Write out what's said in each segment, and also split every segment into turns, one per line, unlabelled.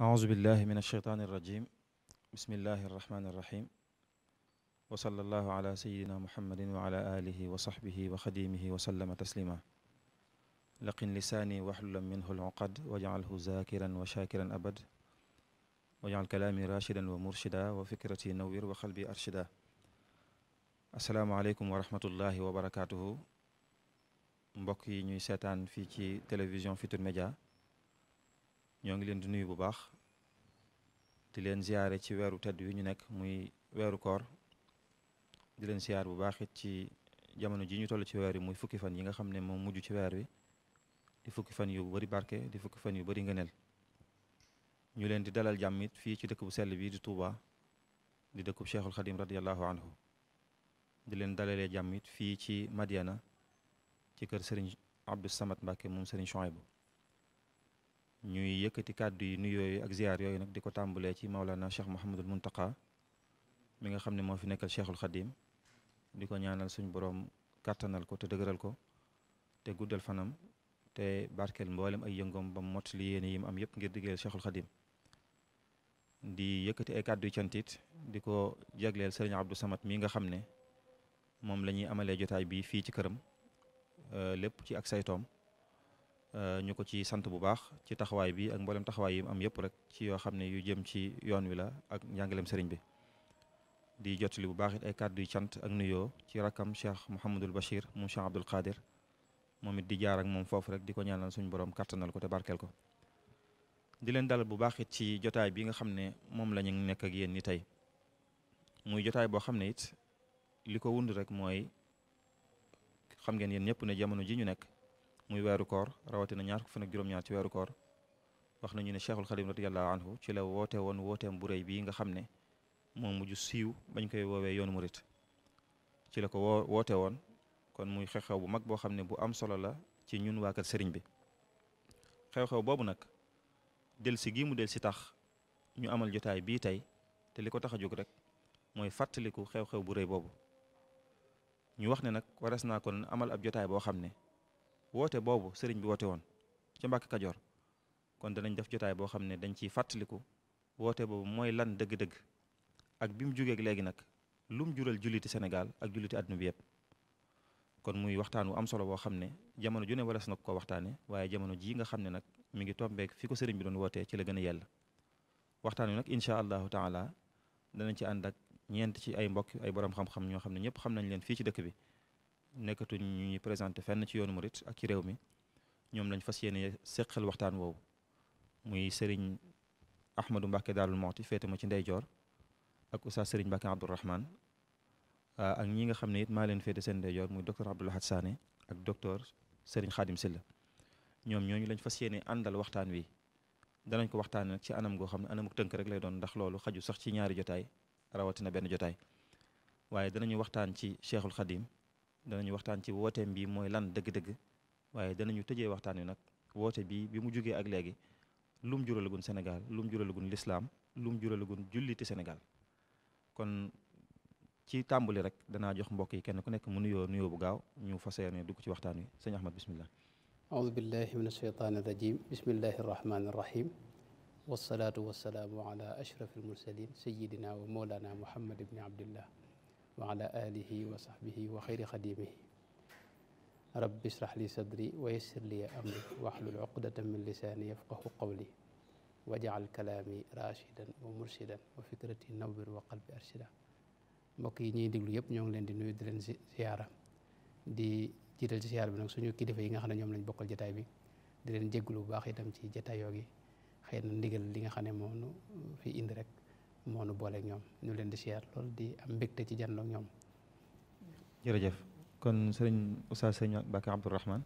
أعوذ بالله من الشيطان الرجيم بسم الله الرحمن الرحيم وصلى الله على سيدنا محمد وعلى آله وصحبه وخديمه وسلم تسليما لقن لساني واحلل منه العقد واجعله ذاكرا وشاكرا أبد واجعل كلامي راشدا ومرشدا وفكرتي نوير وقلبي أرشدا السلام عليكم ورحمة الله وبركاته mbokk yi ñuy seetaan fii ci télévision Futurs Médias ñoo ngi leen di nuyu bu baax di leen ziyaare ci weeru tedd yu ñu nekk muy weeru koor di leen ziyaar bu baax it ci jamono ji ñu toll ci weer yi muy fukki fan yi nga xam ne moom mujj ci weer wi di fukki fan yu bari barke di fukki fan yu bari ngëneel ñu leen di dalal jàmm it fii ci dëkk bu sell bii di Touba di dëkkub Cheikhul Khadim radiyallahu anhu di leen dalalee jàmm it fii ci Madiana ci kër Serigne Abdou Samad Mbacke moom Serigne Chouaïbou ñuy yëkkati kàddu yi nuyoo yi ak ziyaar yooyu nag di ko tàmbalee ci Maulana Cheikh Mouhamadul Muntaqa mi nga xam ne moo fi nekkal Cheikhul Khadim di ko ñaanal suñu borom kàttanal ko te dëgëral ko te guddal fanam te barkeel mboolem ay yëngoom ba mot li yéene yi mu am yëpp ngir diggeel Cheikhul Khadim di yëkkati ay kàddu yu cantit di ko jagleel Serigne Abdou Samad mi nga xam ne moom la ñuy amalee jotaay bi fii ci këram lépp ci ak saytoom ñu ko ci sant bu baax ci taxawaay bi ak mboolem taxawaay yi am yëpp rek ci yoo xam ne yu jëm ci yoon wi la ak njàngaleem sëriñ bi di jottali bu baax it ay kàddu yu cant ak nuyoo ci rakkam Cheikh Mouhamadul Bachir moom Cheikh Abdoul Khadir moom it di jaar ak moom foofu rek di ko ñaanal suñu borom kattanal ko te barkeel ko di leen dalal bu baax it ci jotaay bi nga xam ne moom la ñu nekk ak yéen ni tey muy jotaay boo xam ne it li ko wund rek mooy xam ngeen yéen ñëpp ne jamono ji ñu nekk muy weeru koor rawatina ñaar fukki fan ak juróom-ñaar ci weeru koor wax nañu ne Cheikhul Khadim radiyallahu anhu ci la woote woon wooteem bu rëy bii nga xam ne moom mujj siiw bañ koy woowee yoonu murit ci la ko woote woon kon muy xew-xew bu mag boo xam ne bu am solo la ci ñun waa kër sëriñ bi xew-xew boobu nag del si gii mu del si tax ñu amal jotaay bii tey te li ko tax a jóg rek mooy fàttaliku xew-xew bu rëy boobu ñu wax ne nag waras naa kon amal ab jotaay boo xam ne woote boobu sëriñ bi woote woon ca Mbàkke Kajoor kon danañ def jotaay boo xam ne dañ ciy fàttaliku woote boobu mooy lan dëgg-dëgg ak bi mu jógeeg léegi nag lu mu jural julliti Sénégal ak julliti àdduna bi yëpp kon muy waxtaan wu am solo boo xam ne jamono ju ne waras na ko waxtaane waaye jamono jii nga xam ne nag mi ngi tombeek fi ko sëriñ bi doon wootee ci la gën a yell waxtaan wi nag incha allahu taala danañ ci ànd ak ñeent ci ay mbokk ay borom xam-xam ñoo xam ne ñëpp xam nañ leen fii ci dëkk bi nekkatuñ ñuy présenté fenn ci yoonu murit ak ci réew mi ñoom lañ fas yéene seqal waxtaan woowu muy sëriñ Ahmadou Mbacke Daarul Moxti féete ma ci ndeyjoor ak oustaz sëriñ Mbacke Abdourahman ak ñi nga xam ne it maa leen féete seen ndeyjoor muy docteur Abdoul Ahad Sané ak docteur sëriñ Khadim Silla ñoom ñooñu lañ fas yéene àndal waxtaan wi danañ ko waxtaan nag ci anam goo xam ne anamuk tënk rek lay doon ndax loolu xaju sax ci ñaari jotaay rawatina benn jotaay waaye danañu waxtaan ci Cheikhul Khadim danañu waxtaan ci wooteem bi mooy lan dëgg-dëgg waaye danañu tëjee waxtaan wi nag woote bi mu jugee ak léegi lum juralagun Sénégal lum juralagun lislaam lum juralagun julliti Sénégal kon ci tàmbali rek danaa jox mbokk yi kenn ku nekk mu nuyoo bu gaaw ñu fas yéene dugg ci waxtaan wi sëñ Ahmad bismillah
aoudu billahi min asheytaani irrajim bismillahi irrahmani irrahim wasalaatu wasalaamu ala ashraf almursalin sayidina wa mawlana muhammad ibni abdillah wa ala alihi wa sahbihi wa xayri xadimihi rabbi israh li sadri wa yassir li amri wahlul uqdatan min lisaani yafqahu qawli waj'al kalaami rashidan wa murshidan wa fikrati nawwir wa qalbi arshida mbokk yi ñuy déglu yëpp ñoo ngi leen di nuyu di leen ziyaara di jiital ci ziyaar bi nag suñu kilifa yi nga xam ne ñoom lañ bokkal jotaay bi di leen jégglu bu baax itam ci jotaayoo gi xëy na ndigal li nga xam ne moo nu fi indi rek moo nu booleeg ñoom ñu leen di ziyaar loolu di am mbégte ci jàndoog ñoom.
jërëjëf kon sëriñ oustaz sëriñ Mbacke Abdourahman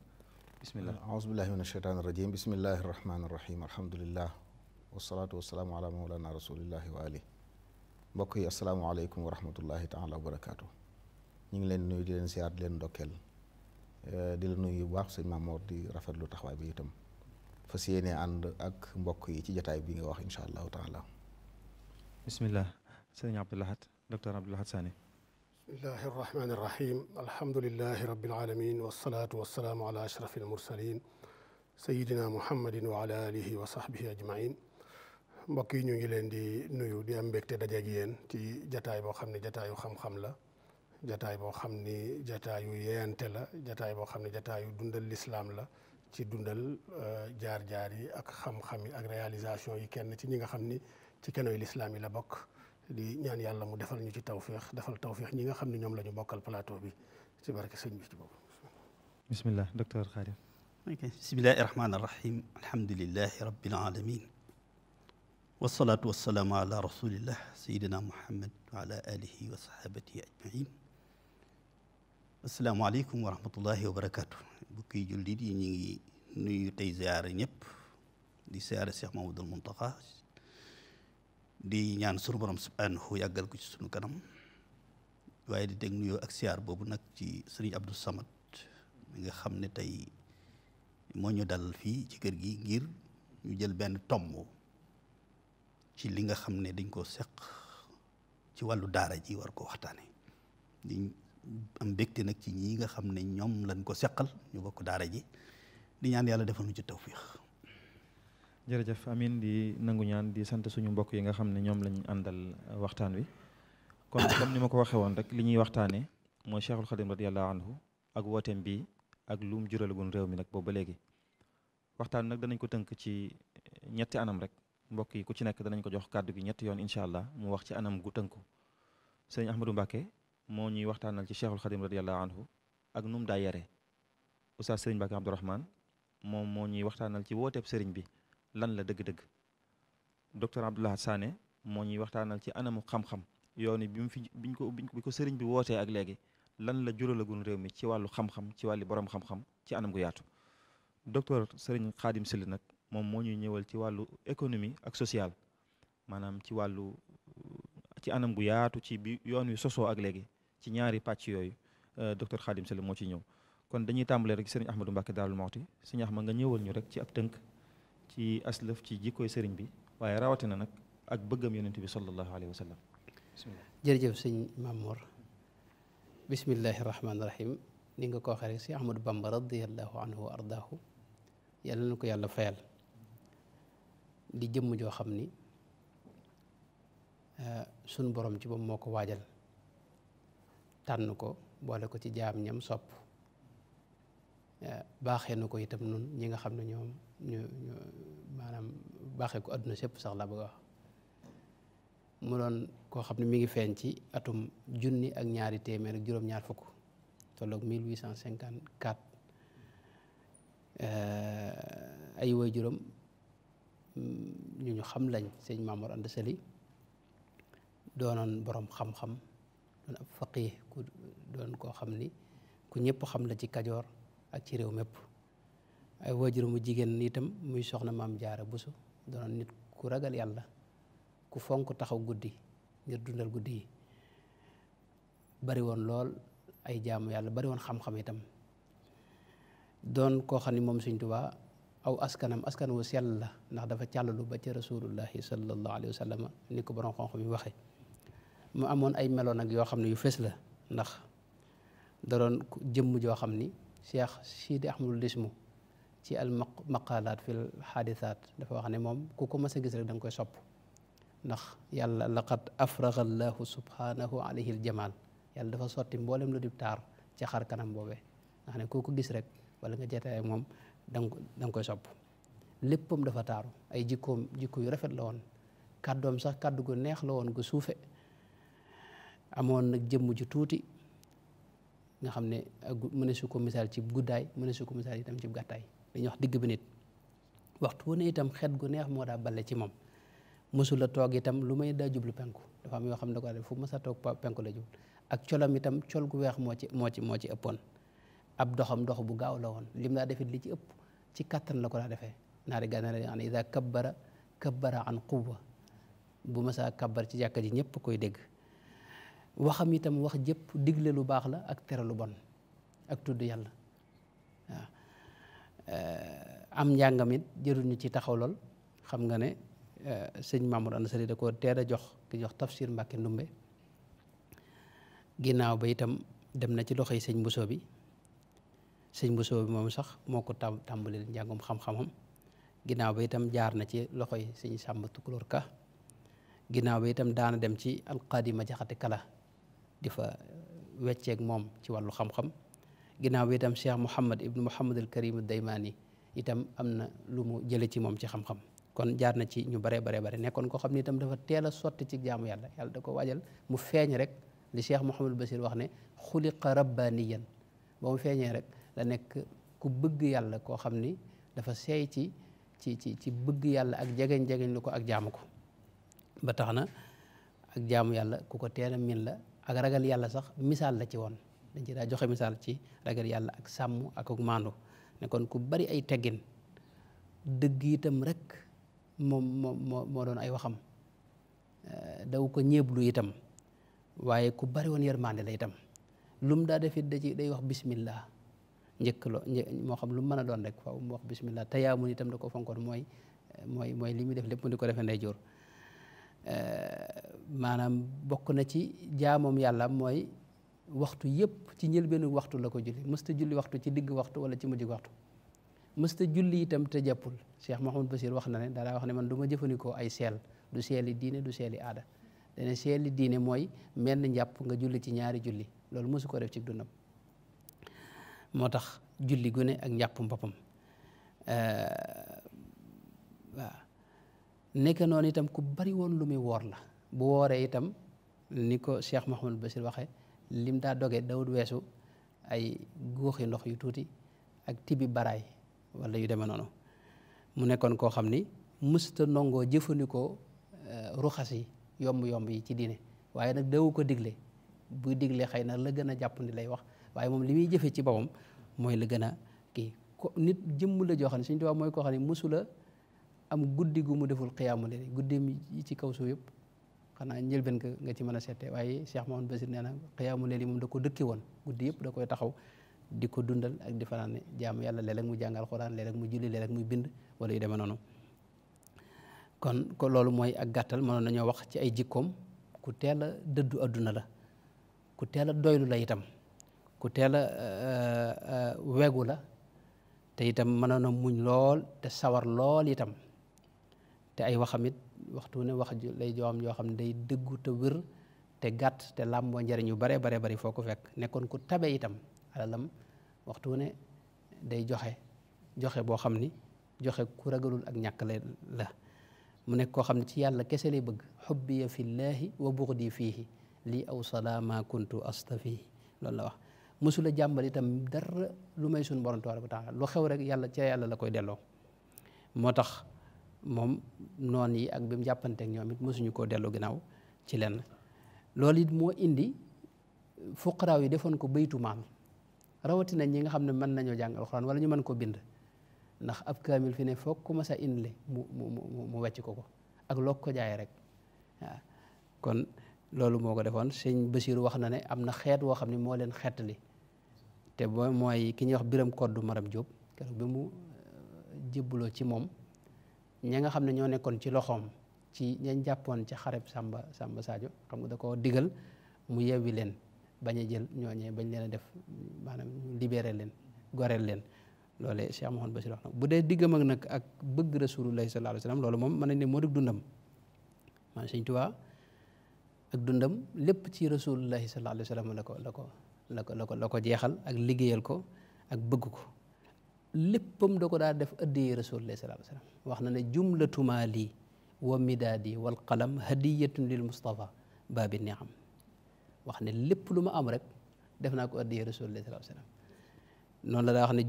bismillah
aouzu billahi min asheytaan irrajim bismillahi irrahmani irrahim alhamdulillah wasalaatu wasalaamu ala mawlana rasulillahi wa ali mbokk yi asalaamaaleykum wa rahmatullahi taala wa barakaatu ñu ngi leen nuyu di leen ziyaar di leen ndokkeel di la nuyu bu baax sëñ Mamoor di rafetlu taxawaay bi itam fas yéene ànd ak mbokk yi ci jotaay bi nga wax incha allahu taala
bismillah sëriñ Abdoul Ahad docteur Abdoul Ahad Sané
bismillahi irrahmani irrahim alhamdulilahi rabbil alamin wasalaatu wasalaamu ala ashraf almursalin sayidina muhammadin wa ala alihi wa sahbihi ajmain mbokk yi ñu ngi leen di nuyu di am mbégte dajeeg yéen ci jataay boo xam ne jataayu xam-xam la jataay boo xam ni jataayu yeeyante la jataay boo xam ne jataayu dundal lislaam la ci dundal jaar-jaar yi ak xam-xam yi ak réalisation yi kenn ci ñi nga xam ni ci kenoy lislaam yi la bokk di ñaan yàlla mu defal ñu ci tawféex defal tawféex ñi nga xam ne ñoom la ñu bokkal plateau bi ci barke sëñ bi ci boobu.
bismillah docteur Khadim.
ok bismillahi rahmaani rahim alhamdulilahi rabbil alamin wasalaatu wasalaamu ala rasulillah sayidina muhammad wa ala alihi wa sahabatihi ajmain asalaamaaleykum wa rahmatullahi wa barakatu bukki jullit yi ñu ngi nuyu tey ziyaare ñëpp di ziyaare Cheikh Mamadul Muntaqa di ñaan sunu borom subhanahu yàggal ko ci sunu kanam waaye di teg nuyoo ak siyaar boobu nag ci sëriñ Abdou Samad mi nga xam ne tey moo ñu dal fii ci kër gi ngir ñu jël benn tomb ci li nga xam ne dañ ko seq ci wàllu daara ji war ko waxtaane di am mbégte nag ci ñi nga xam ne ñoom lañ ko seqal ñu bokk daara ji di ñaan yàlla defal ñu ci tawfiix.
jërëjëf amin di nangu ñaan di sant suñu mbokk yi nga xam ne ñoom lañ àndal waxtaan wi kon comme ni ma ko waxee woon rek li ñuy waxtaanee mooy Cheikhul Khadim radiyallahu anhu ak wooteem bi ak lu mu juralagun réew mi nag boobu ba léegi waxtaan nag danañ ko tënk ci ñetti anam rek mbokk yi ku ci nekk danañ ko jox kàddu gi ñetti yoon incha allah mu wax ci anam gu tënku sëñ Ahmadou Mbacké moo ñuy waxtaanal ci Cheikhul Khadim radiyallahu anhu ak nu mu daa yaree Oustaz Sëriñ Mbacké Abdourahmane moom moo ñuy waxtaanal ci wooteeb sëriñ bi lan la dëgg-dëgg docteur Abdoulaye Sané moo ñuy waxtaanal ci anamu xam-xam yooni bi mu fi bi ko sëriñ bi wootee ak léegi lan la juralagun réew mi ci wàllu xam-xam ci wàllu borom xam-xam ci anam gu yaatu docteur Sëriñ Khadim Sylla nag moom moo ñuy ñëwal ci wàllu économie ak social maanaam ci wàllu ci anam gu yaatu ci bi yoon wi sosoo ak léegi ci ñaari pàcc yooyu docteur Khadim Sylla moo ciy ñëw kon dañuy tàmbalee rek sëriñ Ahmadou Mbacké Daarul Muxti sëriñ Ahmad nga ñëwal ñu rek ci ab tënk ci aslëf ci jikkooy sëriñ bi waaye rawatina nag ak bëggam yonent bi sallallahu alayhi wa sallam bismillah.
jërëjëf sëñ Mamour bismillahi rahmaani rahim ni nga ko waxee rek si Ahmadou Bamba radiyallahu anhu wa ardaahu yàlla na ko yàlla fayal di jëmm joo xam ni sunu borom ci moom moo ko waajal tànn ko boole ko ci jaam ñam sopp baaxee na ko itam nun ñi nga xam ne ñoom ñu maanaam baaxee ko àdduna sépp sax la bëgg a wax mu doon koo xam ne mi ngi feeñ ci atum 1200 ak juróom-ñaar fukk tolloog 1854 ay waajuram ñu xam lañ sëñ Mamour Anta Sali doonoon borom xam-xam doon ab faqih ku doon koo xam ni ku ñëpp xam la ci Kajoor ak ci réew mépp ay waajuram mu jigéen itam muy soxna Maam Jaara Buso doonoon nit ku ragal yàlla ku fonk taxaw guddi ngir dundal guddi yi bari woon lool ay jaamu yàlla bari woon xam-xam itam doon koo xam ni moom Sëñ Tuubaa aw askan wu sell la ndax dafa càllalu ba ca rasulullahi sallallahu alayhi wa sallam ni ko borom xam-xam yi waxe mu amoon ay meloon nag yoo xam ne yu fës la ndax da doon jëmm joo xam ni Cheikh Sidi Ahmadul Lismu ci al maqalaat fil xaadisaat dafa wax ne moom ku ko mas a gis rek da nga koy sopp ndax yàlla laqad afraga allahu subhanahu alayhi aljamal yàlla dafa sotti mboolem lu di taar ci xar kanam boobee nga xam ne koo ko gis rek wala nga jotee ak moom da nga koy sopp léppam dafa taaru ay jikko yu rafet la woon kàddoom sax kàddu gu neex la woon gu suufe amoon nag jëmm ju tuuti nga xam ne mëne su ko misaal ci guddaay mëne su ko misaal itam ci gàttaay dañuy wax digg bi nit waxtu wu ne itam xet gu neex moo daa balle ci moom mësula toog itam lu may daa jublu penku dafa am yoo xam ne da ko def fu mës a toog penku la jublu ak colam itam col gu weex moo ci ëppoon ab doxam dox bu gaaw la woon lim daa defit li ci ëpp ci kattan la ko daa defee naari gànnaar yi xam ne ida kabbara an quwwa bu mësaa kabbar ci jàkka ji ñëpp koy dégg waxam itam wax jëpp digle lu baax la ak tere lu bon ak tudd yàlla waaw am njàngam it jërul ñu ci taxaw lool xam nga ne sëñ Mamour Anta Sali da ko teel a jox ki jox tafsir Mbàkke Ndumbe ginnaaw ba itam dem na ci loxoy sëñ Bousso bi moom sax moo ko tàmbalil njàngum xam-xamam ginnaaw ba itam jaar na ci loxoy sëñ Sàmba Tukulóor Ka ginnaaw ba itam daana dem ci alqaadima jaxate kala di fa wecceeg moom ci wàllu xam-xam ginnaaw ba itam Cheikh Mouhamad ibnu Mouhamad al Karim Daymaani itam am na lu mu jële ci moom ci xam-xam kon jaar na ci ñu bare nekkoon koo xam ne itam dafa teel a sotti ci jaamu yàlla da ko waajal mu feeñ rek li Cheikh Mouhamadul Basir wax ne xuliqa rabbaniyan ba mu feeñee rek la nekk ku bëgg yàlla koo xam ni dafa seey ci bëgg yàlla ak jegeñ lu ko ak jaamu ko ba tax na ak jaamu yàlla ku ko teel a min la ak ragal yàlla sax misaal la ci woon dañ ci daa joxe misaal ci ragal yàlla ak sàmm ak maandu ne kon ku bari ay teggin dëgg itam rek moo doon ay waxam daw ko ñeeblu itam waaye ku bari woon yërmande la itam lum daa defit day wax bismillah njëkk moo xam lu mu mën a doon rek faaw mu wax bismillah tayaamun itam da ko fonkoon mooy li muy def lépp mu di ko defee ndeyjoor maanaam bokk na ci jaamoom yàlla mooy waxtu yëpp ci njëlbeenu waxtu la ko julli mësta julli waxtu ci digg waxtu wala ci mujj waxtu mësta julli itam te jàppul Cheikh Mouhamadou Bassir wax na ne daa wax ne man du ma jëfandikoo ay seel du seeli diine du seeli aada dane seeli diine mooy menn njàpp nga julli ci ñaari julli loolu mosu ko def ci dundam moo tax julli gune ak njàppum boppam waaw nekk noonu itam ku bari woon lu muy woor la bu wooree itam ni ko Cheikh Mouhamadou Bassir waxee lim daa doge dawut weesu ay góoxi ndox yu tuuti ak tibi baraay wala yu demee noonu mu nekkoon koo xam ni mësta nongoo jëfandikoo ruxas yi yomb yi ci diine waaye nag dawu ko digle buy digle xëy na la gën a jàpp ni lay wax waaye moom li muy jëfee ci boppam mooy la gën a kii ko nit jëmm la joo xam ne Sëñ Tuubaa mooy koo xam ne mësula am guddi gu mu deful xiyaamu leen guddi yi ci kaw suuf yëpp xanaa njëlbeen nga ci mën a seete waaye Cheikh Mouhamadou Bassir nee na xiyaamu leen yi moom da ko dëkke woon guddi yëpp da koy taxaw di ko dundal ak di fanaan jaamu yàlla léeg-léeg mu jàngal Alxuraan léeg-léeg mu julli léeg-léeg muy bind wala yu demee noonu kon loolu mooy ak gàttal mënoon nañoo wax ci ay jikkoom ku teel a dëddu adduna la ku teel a doylu la itam ku teel a wegu la te itam mënoon a muñ lool te sawar lool itam te ay waxamit waxtu ne wax lay joo xam ne day dëggu te wér te gàtt te làmboo njëriñ yu bare bari foo ko fekk nekkoon ku tabe itam alalam waxtu ne day joxe boo xam ni joxe ku ragalul ak ñàkk la mu nekk koo xam ne ci yàlla kese lay bëgg xubbiya fillaahi wa buxdi fiihi lii aw salaama kuntu astafihi loolu la wax mësula jàmbal itam dara lu may suñu borom tabaaraka wa taala lu xew rek yàlla ca yàlla la koy delloo moo tax moom noon yi ak bi mu jàppanteek ñoom it mësuñu koo delloo ginnaaw ci lenn loolu it moo indi fuqaraaw yi defoon ko baytu maal rawatina ñi nga xam ne mën nañoo jàng alxuraan wala ñu mën ko bind ndax ab kaamil fi ne foog ku ma sa indile mu wecc ko ak loog ko jaay rek waaw kon loolu moo ko defoon sëñ Basiru wax na ne am na xeet woo xam ne moo leen xeetali te mooy ki ñuy wax Biram Koddu Maram Jóob keroog bi mu jébbaloo ci moom ña nga xam ne ñoo nekkoon ci loxoom ci ñañ jàppoon ci xareb Samba Sadio xam nga da ko digal mu yewwi leen bañ a jël ñooñee bañ leen a def maanaam ñu libéré leen goreel leen loolee Cheikh Mouhamadou Bassir wax na bu dee diggam ak nag ak bëgg rasulullahi sallallahu alayhi wa sallam loolu moom mën nañ ne moo dëgg dundam maanaam Sëñ Tuubaa ak dundam lépp ci rasulullahi sallallahu alayhi wa sallam la ko jeexal ak liggéeyal ko ak bëgg ko léppam da ko daa def addiyee rasulullahi sallallahu alayhi wa sallam wax na ne jumlatu maali wa midaadi wal qalam hadiyatun lil Mustafa baabi niam wax ne lépp lu ma am rek def naa ko addiyee rasulullahi sallallahu alayhi wa sallam noonu la daa wax ne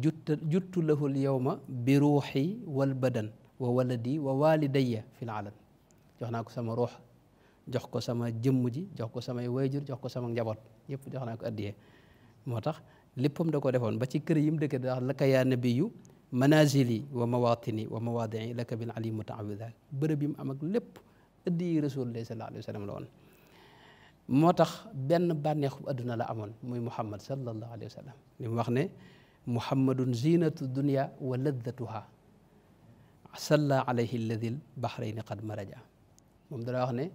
juttu lahul yawma bi ruuxi wal badan wa waladi wa walidayya fil alam jox naa ko sama ruux jox ko sama jëmm ji jox ko samay wayjur jox ko sama njaboot yëpp jox naa ko addiyee moo tax léppam da ko defoon ba ci kër yi mu dëkk da wax laka yaa nabiyu manazili wa mawatini wa mawadii laka bil alim mutaawida bërëb yi mu am ak lépp addiyee rasulullahi sallallahu alayhi wa sallam la woon moo tax benn bànneexu adduna la amoon muy Muhammad sallallahu alayhi wa sallam li mu wax ne muhammadun zinatu dunya wa laddatuha salla alayhi alladil bahrayni qad maraja moom dana wax ne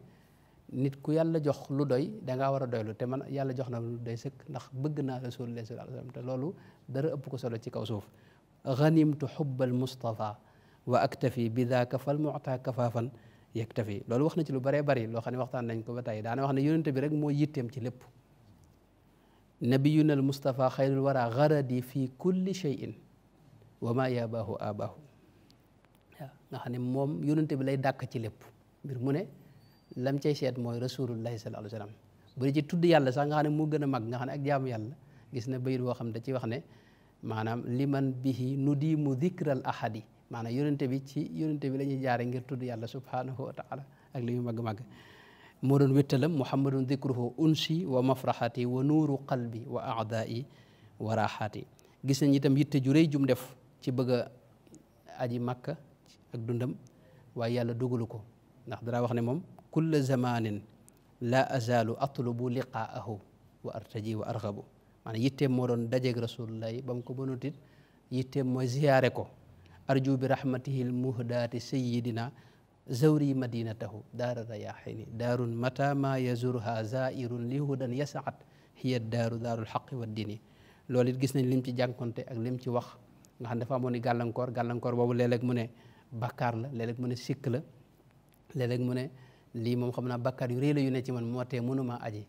nit ku yàlla jox lu doy dangaa war a doylu te man yàlla jox na lu doy sëkk ndax bëgg naa rasulullah sallallahu alayhi wa sallam te loolu dara ëpp ko solo ci kaw suuf ganimtu xubbal mustafa wa aktafi bi daaka fal mu'ta kafaafan yaktafi loolu wax na ci lu bëree bëri loo xam ne waxtaan nañ ko ba tey daana wax ne yonente bi rek moo yitteem ci lépp nabiyuna al mustafa xayrul wara garadi fi kulli shay'in wa ma yabaahu abaahu waaw nga xam ne moom yonente bi lay dàkk ci lépp mbir mu ne lam cay seet mooy rasulullahi sallallahu alayhi wa sallam bu dee ci tudd yàlla sax nga xam ne moo gën a mag nga xam ne ak jaamu yàlla gis na bayit boo xam da ci wax ne maanaam liman bihi nudimu dhikral ahadi maanaam yonente bi ci yonente bi la ñuy jaare ngir tudd yàlla subhanahu wa taala ak li ñu màgg-màgg moo doon wéttalam muhammadun dhikruhu unsi wa mafrahati wa nuuru qalbi wa aadai wa raxaati gis nañ itam yitte ju rëy jum def ci bëgg a aji makka ak dundam waaye yàlla dogalu ko ndax dara wax ne moom kulla zamanin la azalu atlubu liqaahu wa artaji wa arghabu maanaam yitteem moo doon dajeeg rasulullahi ba mu ko mënutit yitteem mooy ziyaare ko arju bi rahmatihi lmuhdaati sayidina zawri madinatahu daara rayaxini daarun mata ma yazurha zairun li hudan yasaat hiya daaru daarul xaqi wa dini loolu it gis nañ lim ci jànkonte ak lim ci wax nga xam dafa amoon ni gàllankoor boobu léeg-léeg mu ne bakkaar la léeg-léeg mu ne sikk la léeg-léeg mu ne lii moom xam naa bakkaar yu rëy la yu ne ci man moo tee mënuma aji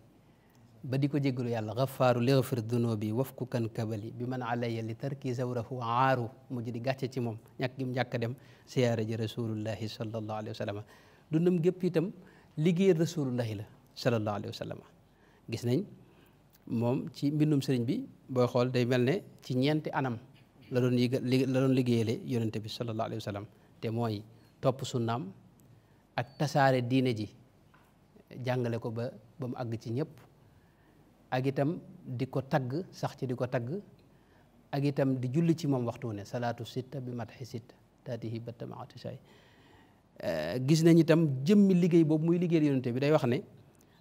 ba di ko jéggalu yàlla gafaaru lighfir dunubi wafku kan kabali bi man alayya li tarki zawrahu aaru mujj di gàcce ci moom ñàkk gi mu ñàkk dem siyaara ji rasulullahi sallallahu alayhi wa sallam dundam gépp itam liggéeyal rasulullahi la sallallahu alayhi wa sallam gis nañ moom ci mbindum sëriñ bi booy xool day mel ne ci ñeenti anam la doon liggéeyale yonente bi sallallahu alayhi wa sallam te mooy topp sunnaam ak tasaare diine ji jàngale ko ba mu àgg ci ñëpp ak itam di ko tagg sax ci di ko tagg ak itam di julli ci moom waxtu ne salaatu sitta bi matxi sitta taatihi batta maati say gis nañ itam jëmmi liggéey boobu muy liggéeyal yonente bi day wax ne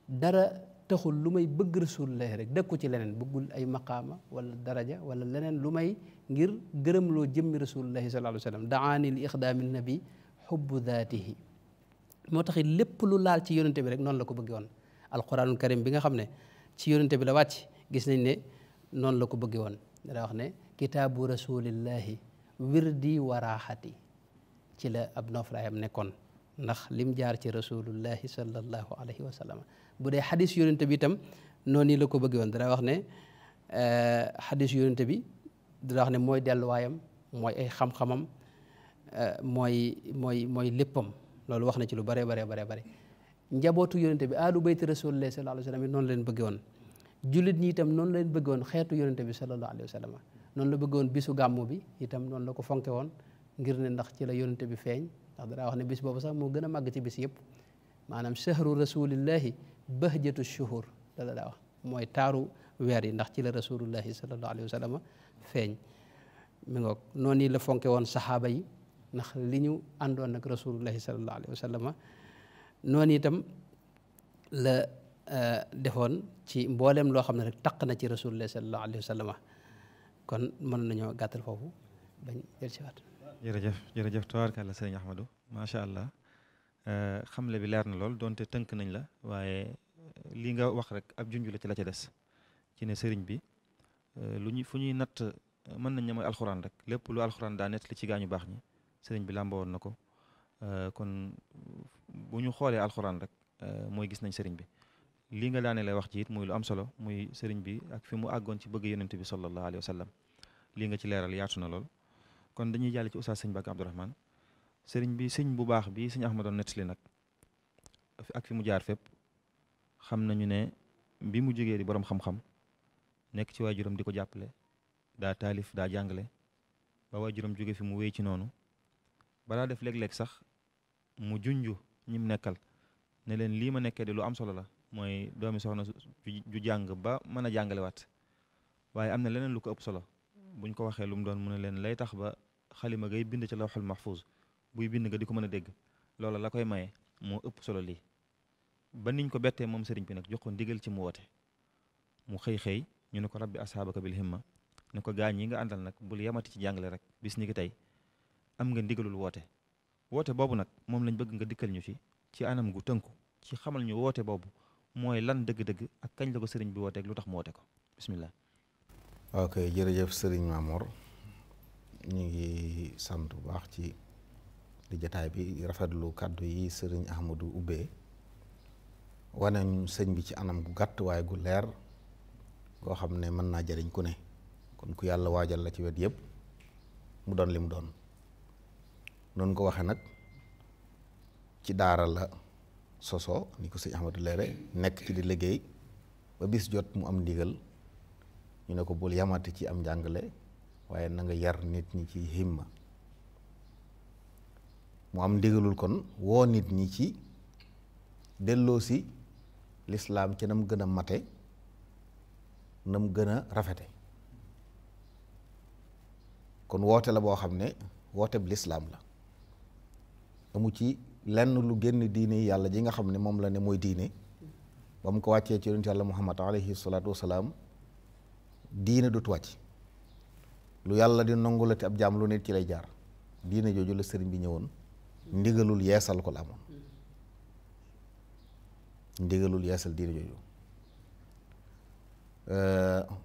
dara taxul lu may bëgg rasulullahi rek dëkku ci leneen bëggul ay maqaama wala daraja wala leneen lu may ngir gërëmloo jëmmi rasulullahi sallallahu alayhi wa sallam daani li ixdaami nabi xubbu daatihi moo taxit lépp lu laal ci yonente bi rek noonu la ko bëggee woon alquranul karim bi nga xam ne ci yonente bi la wàcc gis nañ ne noonu la ko bëggee woon dara wax ne kitaabu rasulillahi wirdi wa raaxati ci la ab noflaayam nekkoon ndax lim jaar ci rasulullahi sallallahu alayhi wa sallam bu dee xadis yonente bi itam noonu la ko bëggee woon dara wax ne xadis yonente bi dara wax ne mooy delluwaayam mooy ay xam-xamam mooy léppam loolu wax na ci lu bare njabootu yonente bi alu bayti rasulillahi sallallahu alayhi wa sallam noonu leen bëgge woon jullit ñi itam noonu leen bëgge woon xeetu yonente bi sallallahu alayhi wa sallam noonu la bëgge woon bisu gàmmu bi itam noonu la ko fonke woon ngir ne ndax ci la yonente bi feeñ ndax dara wax ne bis boobu sax moo gën a màgg ci bis yëpp maanaam shahru rasulillahi bahjatu shuhur la daa wax mooy taaru weer yi ndax ci la rasulullahi sallallahu alayhi wa sallam feeñ mi ngoog noonu la fonke woon saxaaba yi ndax li ñu àndoon ak rasulullahi sallallahu alayhi wa sallam noonu itam la defoon ci mboolem loo xam ne rek taq na ci rasulullahi sallallahu alayhi wa sallam kon mën nañoo gàttal foofu bañ jël si waat
jërëjëf tabaarkalla sëriñ Ahmadou macha allah xamle bi leer na lool donte tënk nañ la waaye li nga wax rek ab junj la ci la ca des ci ne sëriñ bi fu ñuy natt mën nañ ne mooy alxuraan rek lépp lu alxuraan daa nett li ci gaañu baax ñi sëriñ bi làmba woon na ko kon bu ñu xoolee alxuraan rek mooy gis nañ sëriñ bi lii nga daane lay wax ci it muy lu am solo muy sëriñ bi ak fi mu àggoon ci bëgg yonent bi sallallahu alayhi wa sallam lii nga ci leeral yaatu na lool kon dañuy jàll ci oustaz sëñ Bakk Abdourahmane sëriñ bi sëñ bu baax bi sëñ Ahmadoon nettali nag ak fi mu jaar fépp xam nañu ne bi mu jógee di borom xam-xam nekk ci waajuram di ko jàppale daa taalif daa jàngale ba waajuram jóge fi mu wéy ci noonu balaa def léeg-léeg sax mu junju ñim nekkal ne leen lii ma nekkee de lu am solo la mooy doomi soxna ju jàng ba mën a jàngalewaat waaye am na leneen lu ko ëpp solo buñ ko waxee lu mu doon mu ne leen lay tax ba xalima ngay bind ci lawxul mahfuz buy bind nga di ko mën a dégg loola la koy maye moo ëpp solo lii ba niñ ko bettee moom sëriñ bi nag jox ko ndigal ci mu woote mu xëy ñu ne ko rabbi ashaabaka bil himma ne ko gaañ yi nga àndal nag bul yamati ci jàngale rek bis ni ki tey am nga ndigalul woote boobu nag moom lañ bëgg nga dikkal ñu ci anam gu tënku ci xamal ñu woote boobu mooy lan dëgg-dëgg ak kañ la ko sëriñ bi wooteeg lu tax mu woote ko bismillah.
ok jërëjëf sëriñ Mamour ñu ngi sant bu baax ci di jataay bi rafetlu kàddu yi sëriñ Ahmadou ubbee wane ñu sëñ bi ci anam gu gàtt waaye gu leer goo xam ne mën naa jariñ ku ne kon ku yàlla waajal la ci wet yëpp mu doon li mu doon noonu ko waxe nag ci daara la soso ni ko sëñ Ahmadou leere nekk ci di liggéey ba bis jot mu am ndigal ñu ne ko bul yamati ci am njàngale waaye na nga yar nit ñi ci himma mu am ndigalul kon woo nit ñi ci delloo si lislaam ci na mu gën a mate na mu gën a rafete kon woote la boo xam ne woote bi lislaam la amu ci lenn lu génn diine yàlla ji nga xam ne moom la ne mooy diine ba mu ko wàccee ci yonent yàlla muhammad alayhi salaatu wasalaam diine dut wàcc lu yàlla di nongulati ab jaam lu nit ci lay jaar diine jooju la sëriñ bi ñëwoon ndigalul yeesal ko la amoon ndigalul yeesal diine jooju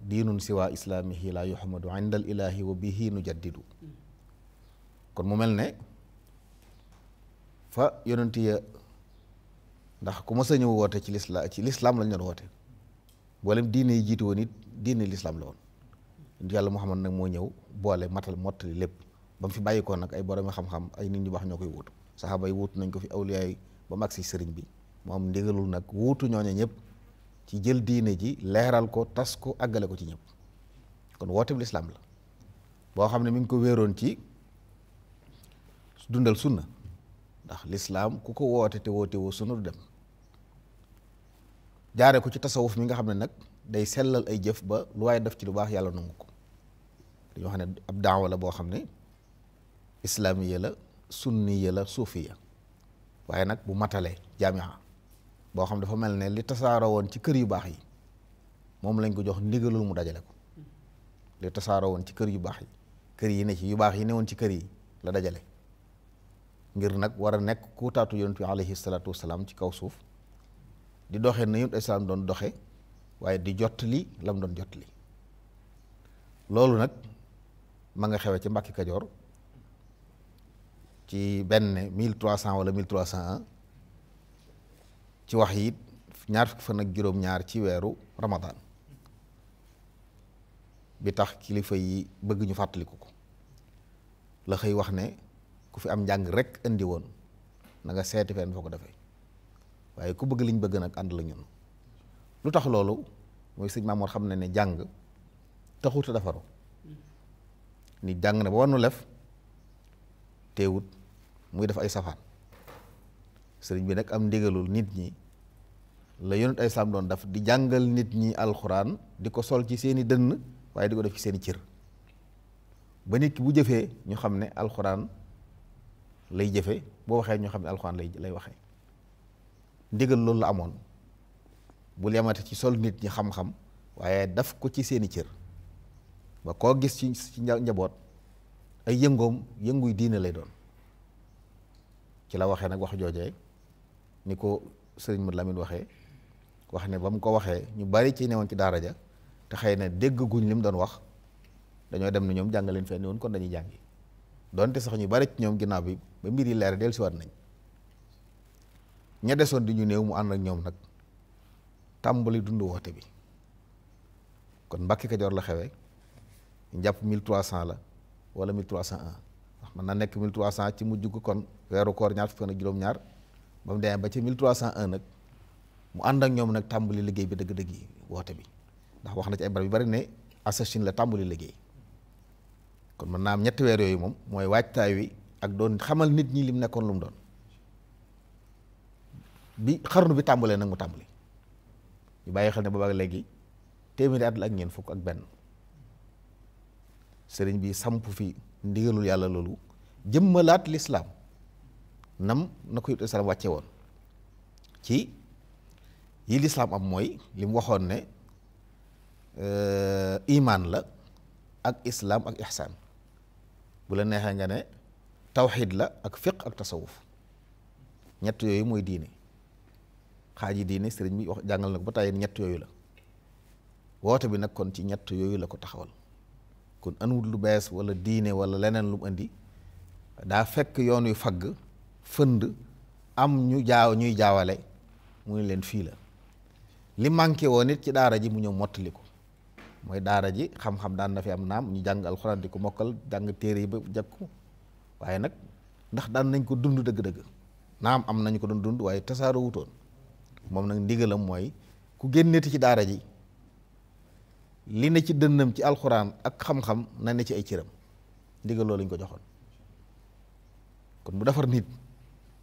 diinun siwa islaamihi la yuhamadu inda al ilahi wa bihi nu jaddidu kon mu mel ne fa yonent ya ndax ku ma sa ñëw woote ci lislaam lañ doon woote boolem diine yi jiitu woon it diine lislaam la woon yàlla Muhammad nag moo ñëw boole matal mottali lépp ba mu fi bàyyi ko nag ay borom xam-xam ay nit ñu baax ñoo koy wuutu saxaaba yi wuutu nañ ko fi awliyaa yi ba mag si sëriñ bi mu am ndigalul nag wuutu ñooñe ñëpp ci jël diine ji leeral ko tas ko àggale ko ci ñëpp kon woote bi lislaam la boo xam ne mi ngi ko wéeroon ci dundal sunna ndax lislaam ku ko woote te woote woo sunna du dem jaare ko ci tasawuf mi nga xam ne nag day sellal ay jëf ba lu waaye def ci lu baax yàlla nangu ko dañoo xam ne ab daawa la boo xam ne islaamiya la sunniya la suufiya waaye nag bu matalee jaamia boo xam dafa mel ne li tasaaroo woon ci kër yu baax yi moom lañ ko jox ndigalul mu dajale ko li tasaaroo woon ci kër yu baax yi kër yi ne ci yu baax yi ne woon ci kër yi la dajale ngir nag war a nekk kuutaatu yonent bi alayhi salaatu wasalaam ci kaw suuf di doxe na yonent islaam doon doxe waaye di jottali lam doon jottali loolu nag ma nga xewe ci Mbàkke Kajoor ci benn 1300 wala 1301 ci wax yi ñaar fukki fan ak juróom-ñaar ci weeru Ramadan bi tax kilifa yi bëgg ñu fàttaliku ko la xëy wax ne ku fi am njàng rek indi woon na nga seeti fenn foo ko defee waaye ku bëgg liñ bëgg nag ànd la ñun lu tax loolu mooy sëñ Maamoor xam ne jàng taxut a defaru ni jàng na ba war nu lef teewut muy def ay safaan sëriñ bi nag am ndigalul nit ñi la yonent ay islaam doon def di jàngal nit ñi alxuraan di ko sol ci seeni dënn waaye di ko def ci seeni cër ba nit ki bu jëfee ñu xam ne alxuraan lay jëfe boo waxee ñu xam ne alxuraan lay waxee ndigal loolu la amoon bul yamate ci sol nit ñi xam-xam waaye daf ko ci seeni cër ba koo gis ci njaboot ay yëngoom yënguy diine lay doon ci la waxee nag wax joojee ni ko sëriñ Mad Lamin waxee wax ne ba mu ko waxee ñu bari ci newoon ci daara ja te xëy na dégg guñ li mu doon wax dañoo dem ne ñoom jàngaleen fenn woon kon dañuy jàngi donte sax ñu bari ci ñoom ginnaaw bi ba mbir yi leer dellusiwaat nañ ña desoon di ñu néew mu ànd ak ñoom nag tàmbali dund woote bi kon Mbàkke Kajoor la xewee njàpp 1300 la wala 1301 wax mën na nekk 1300 ci mujj ko kon weeru koor ñaar fukki fan ak juróom-ñaar ba mu demee ba ci 1301 nag mu ànd ak ñoom nag tàmbali liggéey bi dëgg-dëgg yi woote bi ndax wax na ci ay barab yu bari ne assasine la tàmbali liggéey kon mën naa am ñetti weer yooyu moom mooy waajtaay wi ak doon xamal nit ñi lim nekkoon lu mu doon bi xarnu bi tàmbalee nag mu tàmbali ñu bàyyi xel ne boobaak léegi téeméeri at la ak ñeent fukk ak benn sëriñ bi samp fi ndigalul yàlla loolu jëmmalaat lislaam nam na ko yut salaam wàcce woon ci yi lislaam am mooy li mu waxoon ne imaan la ak islaam ak ihsaan bu la neexee nga ne tawxid la ak fiq ak tasawuf ñett yooyu mooy diine xaaji diine sëriñ bi wax jàngal na ko ba tàyyi ñett yooyu la woote bi nag kon ci ñett yooyu la ko taxawal kon anwut lu bees wala diine wala leneen lu mu indi daa fekk yoon yu fagg fënd am ñuy jaawale mu ne leen fii la li manqué woon it ci daara ji mu ñëw mottali ko mooy daara ji xam-xam daan na fi am naam ñu jàng alxuraan di ko mokkal jàng téere yi ba jakku waaye nag ndax daan nañ ko dund dëgg-dëgg naam am nañu ko doon dund waaye tasaaroo wutoon moom nag ndigalam mooy ku génneti ci daara ji li ne ci dënnam ci alxuraan ak xam-xam na ne ci ay cëram ndigal loolu lañ ko joxoon kon bu defar nit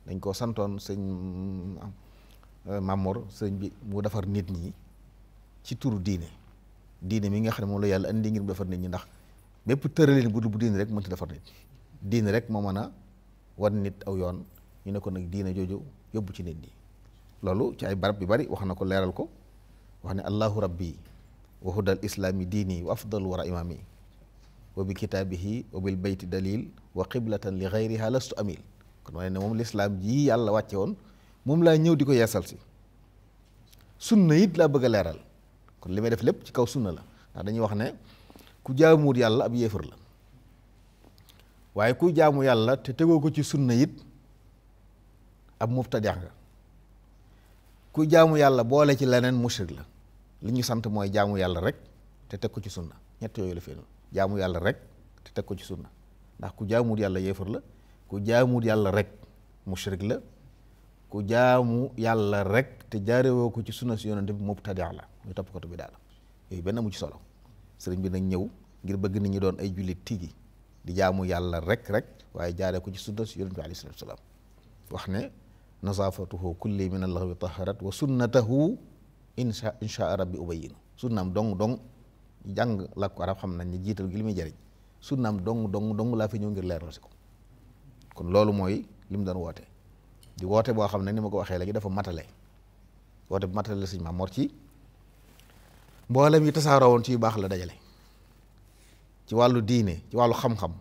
dañ koo santoon sëñ Mamour sëñ bi mu defar nit ñi ci turu diine mi nga xam ne moom la yàlla andi ngir mu defar nit ñi ndax bépp tëralin bu dul bu diine rek mënta defar nit diine rek moo mën a wan nit aw yoon ñu ne ko nag diine jooju yóbbu ci nit ñi loolu ci ay barab bi bari wax na ko leeral ko wax ne allahu rabbi wa hudal islaami diini wa afdal wara imaami wa bi kitaabihi wa bil bayti dalil wa qiblatan li gayriha lastu amil kon wane ne moom lislaam ji yàlla wàcce woon moom laa ñëw di ko yeesal si sunna it laa bëgg a leeral kon li may def lépp ci kaw sunna la ndax dañuy wax ne ku jaamuwut yàlla ab yéefar la waaye ku jaamu yàlla te tegoo ko ci sunna it ab mubtadi' nga ku jaamu yàlla boole ci leneen mushrik la li ñu sant mooy jaamu yàlla rek te teg ko ci sunna ñett yooyu la feeñul jaamu yàlla rek te teg ko ci sunna ndax ku jaamuwut yàlla yéefar la ku jaamuwut yàlla rek mushrik la ku jaamu yàlla rek te jaarewoo ko ci sunna si yonent bi mubtadi' la ñu topp ko bi daal yooyu benn mu ci solo sëriñ bi nag ñëw ngir bëgg nit ñi doon ay jullit tigi di jaamu yàlla rek waaye jaaree ko ci sunna si yonent bi alayhi salaatu wa salaam wax ne nazaafatuhu kulli min allahi taharat wa sunnatahu insha rabbi ubayyin sunnaam dong jàng làkku arab xam nañ ne jiital gi li muy jëriñ sunnaam dong laa fi ñëw ngir leeral si ko kon loolu mooy li mu doon woote di woote boo xam ne ni ma ko waxee léegi dafa matale woote bu matale la sëñ Maam Mor ci mboolem yi tasaaroo woon ci yu baax la dajale ci wàllu diine ci wàllu xam-xam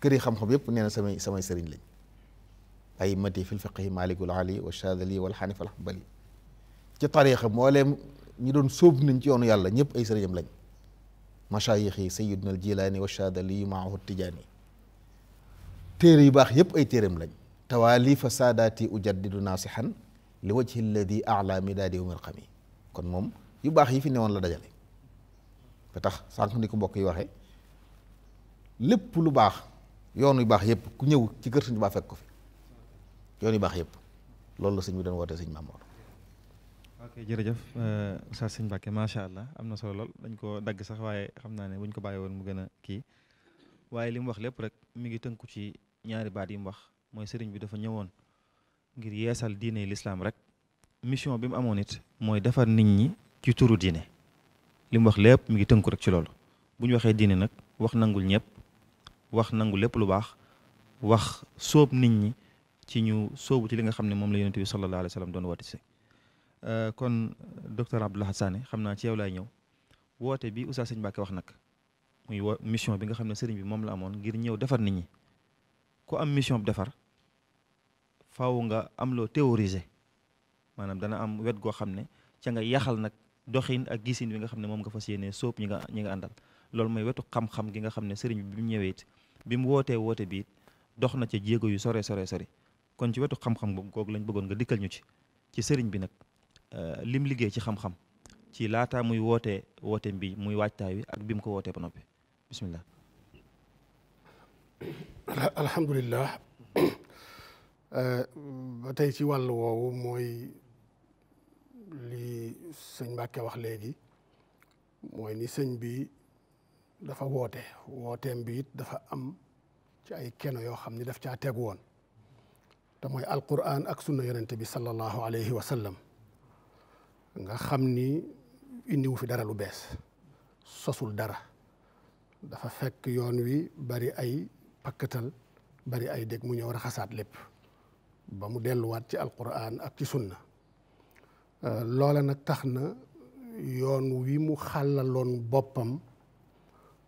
këri xam-xam yépp nee na samay sëriñ lañ ay mati fil fiqhi malikul ali wa shadali wal xanif al hanbali ci tariixa mboolem ñi doon sóob nañ ci yoonu yàlla ñëpp ay sëriñam lañ mashayix yi sayiduna al jilaani wa shadali maahu tijaani téere yu baax yëpp ay téeram lañ tawaalifa saadaati ujaddidu naasihan li wajhi alladi ala midaadi wa mirqami kon moom yu baax yi fi newoon la dajale ba tax sànq ni ko mbokk yi waxee lépp lu baax yoon yu baax yëpp ku ñëw ci kër Sëñ Tuubaa fekk ko fi yoon yu baax yëpp loolu la sëñ bi doon woote sëñ Maam Mor.
ok jërëjëf Oustaz Sëñ Mbàkke macha allah am na solo lool dañ ko dagg sax waaye xam naa ne buñ ko bàyyi woon mu gën a kii waaye li mu wax lépp rek mi ngi tënku ci ñaari baat yi mu wax mooy sëriñ bi dafa ñëwoon ngir yeesal diine lislaam rek mission bi mu amoon it mooy defar nit ñi ci turu diine li mu wax lépp mi ngi tënku rek ci loolu bu ñu waxee diine nag wax nangul ñëpp wax nangu lépp lu baax wax sóob nit ñi ci ñu sóobu ci li nga xam ne moom la yonent bi sallallahu alayhi wa sallam doon woote si kon docteur Abdou Lahad Sané xam naa ci yow laay ñëw woote bi Oustaz Sëñ Mbàkke wax nag muy mission bi nga xam ne sëriñ bi moom la amoon ngir ñëw defar nit ñi ku am mission bu defar faaw nga am loo théoriser maanaam dana am wet goo xam ne ca nga yaxal nag doxin ak gisin bi nga xam ne moom nga fas yéenee sóob ñi nga àndal loolu mooy wetu xam-xam gi nga xam ne sëriñ bi mu ñëwee it bi mu wootee woote bi it dox na ca jéego yu sore kon ci wetu xam-xam googu lañ bëggoon nga dikkal ñu ci sëriñ bi nag lim liggéey ci xam-xam ci laata muy woote bi muy waajtaay wi ak bi mu ko wootee ba noppi bismillah.
alhamdulillah ba tey ci wàll woowu mooy li sëñ Mbàkke wax léegi mooy ni sëñ bi dafa wooteem bi it dafa am ci ay keno yoo xam ni daf caa tegu woon te mooy alquran ak sunna yonente bi sallallahu alayhi wa sallam nga xam ni indiwu fi dara lu bees sosul dara dafa fekk yoon wi bari ay pakkatal bari ay dégg mu ñëw raxasaat lépp ba mu delluwaat ci alquran ak ci sunna loola nag tax na yoon wi mu xàllaloon boppam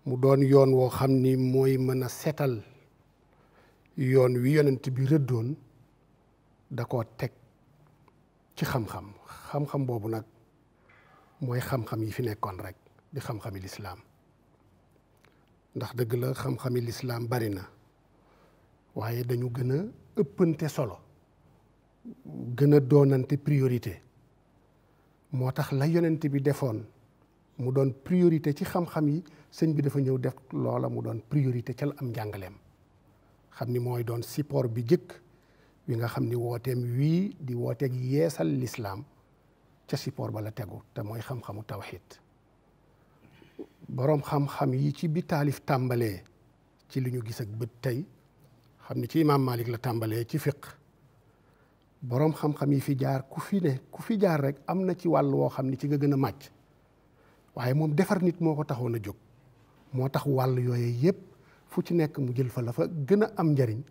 mu doon yoon woo xam ni mooy mën a setal yoon wi yonent bi rëddoon da koo teg ci xam-xam boobu nag mooy xam-xam yi fi nekkoon rek di xam-xami lislaam ndax dëgg la xam-xami lislaam bari na waaye dañu gën a ëppante solo gën a doonante priorité moo tax la yonent bi defoon mu doon priorité ci xam-xam yi sëñ bi dafa ñëw def loola mu doon priorité ca la am njàngaleem xam ni mooy doon support bi jëkk wi nga xam ni wooteem wii di wooteeg yeesal lislaam ca support ba la tegu te mooy xam-xamu tawxiid boroom xam-xam yi ci bi taalif tàmbalee ci li ñu gis ak bët tey xam ni ci imaam Malik la tàmbalee ci fiq boroom xam-xam yi fi jaar ku fi jaar rek am na ci wàll woo xam ni ci nga gën a màcc waaye moom defar nit moo ko taxoon a jóg moo tax wàll yooyu yépp fu ci nekk mu jël fa la fa gën a am njariñ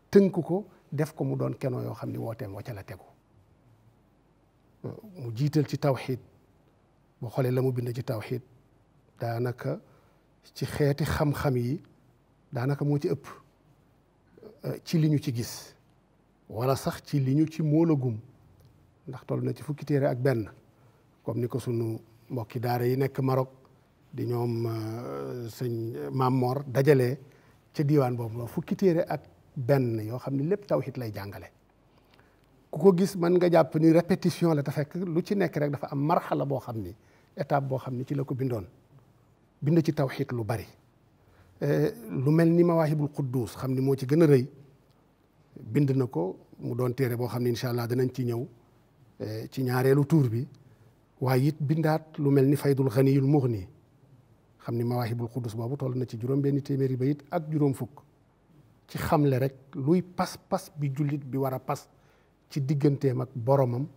tënk ko def ko mu doon kenoo yoo xam ni wooteem wa ca la tegu mu jiital ci tawxiid boo xoolee la mu bind ci tawxiid daanaka ci xeeti xam-xam yi daanaka moo ci ëpp ci li ñu ci gis wala sax ci li ñu ci móolagum ndax toll na ci fukki téere ak benn comme ni ko sunu mbokki daara yi nekk Maroc di ñoom sëñ Maam Mor dajalee ca diiwaan boobu fukki téere ak benn yoo xam ne lépp tawxiid lay jàngale ku ko gis mën nga jàpp ni répétition la te fekk lu ci nekk rek dafa am marxala boo xam ni étape boo xam ni ci la ko bindoon bind ci tawxiid lu bari lu mel ni Mawaahibul Quddus xam ni moo ci gën a rëy bind na ko mu doon téere boo xam ne incha allah danañ ci ñëw ci ñaareelu tuur bi waaye it bindaat lu mel ni Faydul Ganiyul Mughni xam ni Mawaahibul Quddus boobu toll na ci juróom benn téeméeri bayit ak juróom fukk ci xamle rek luy pas-pas bi jullit bi war a pas ci digganteem ak boromam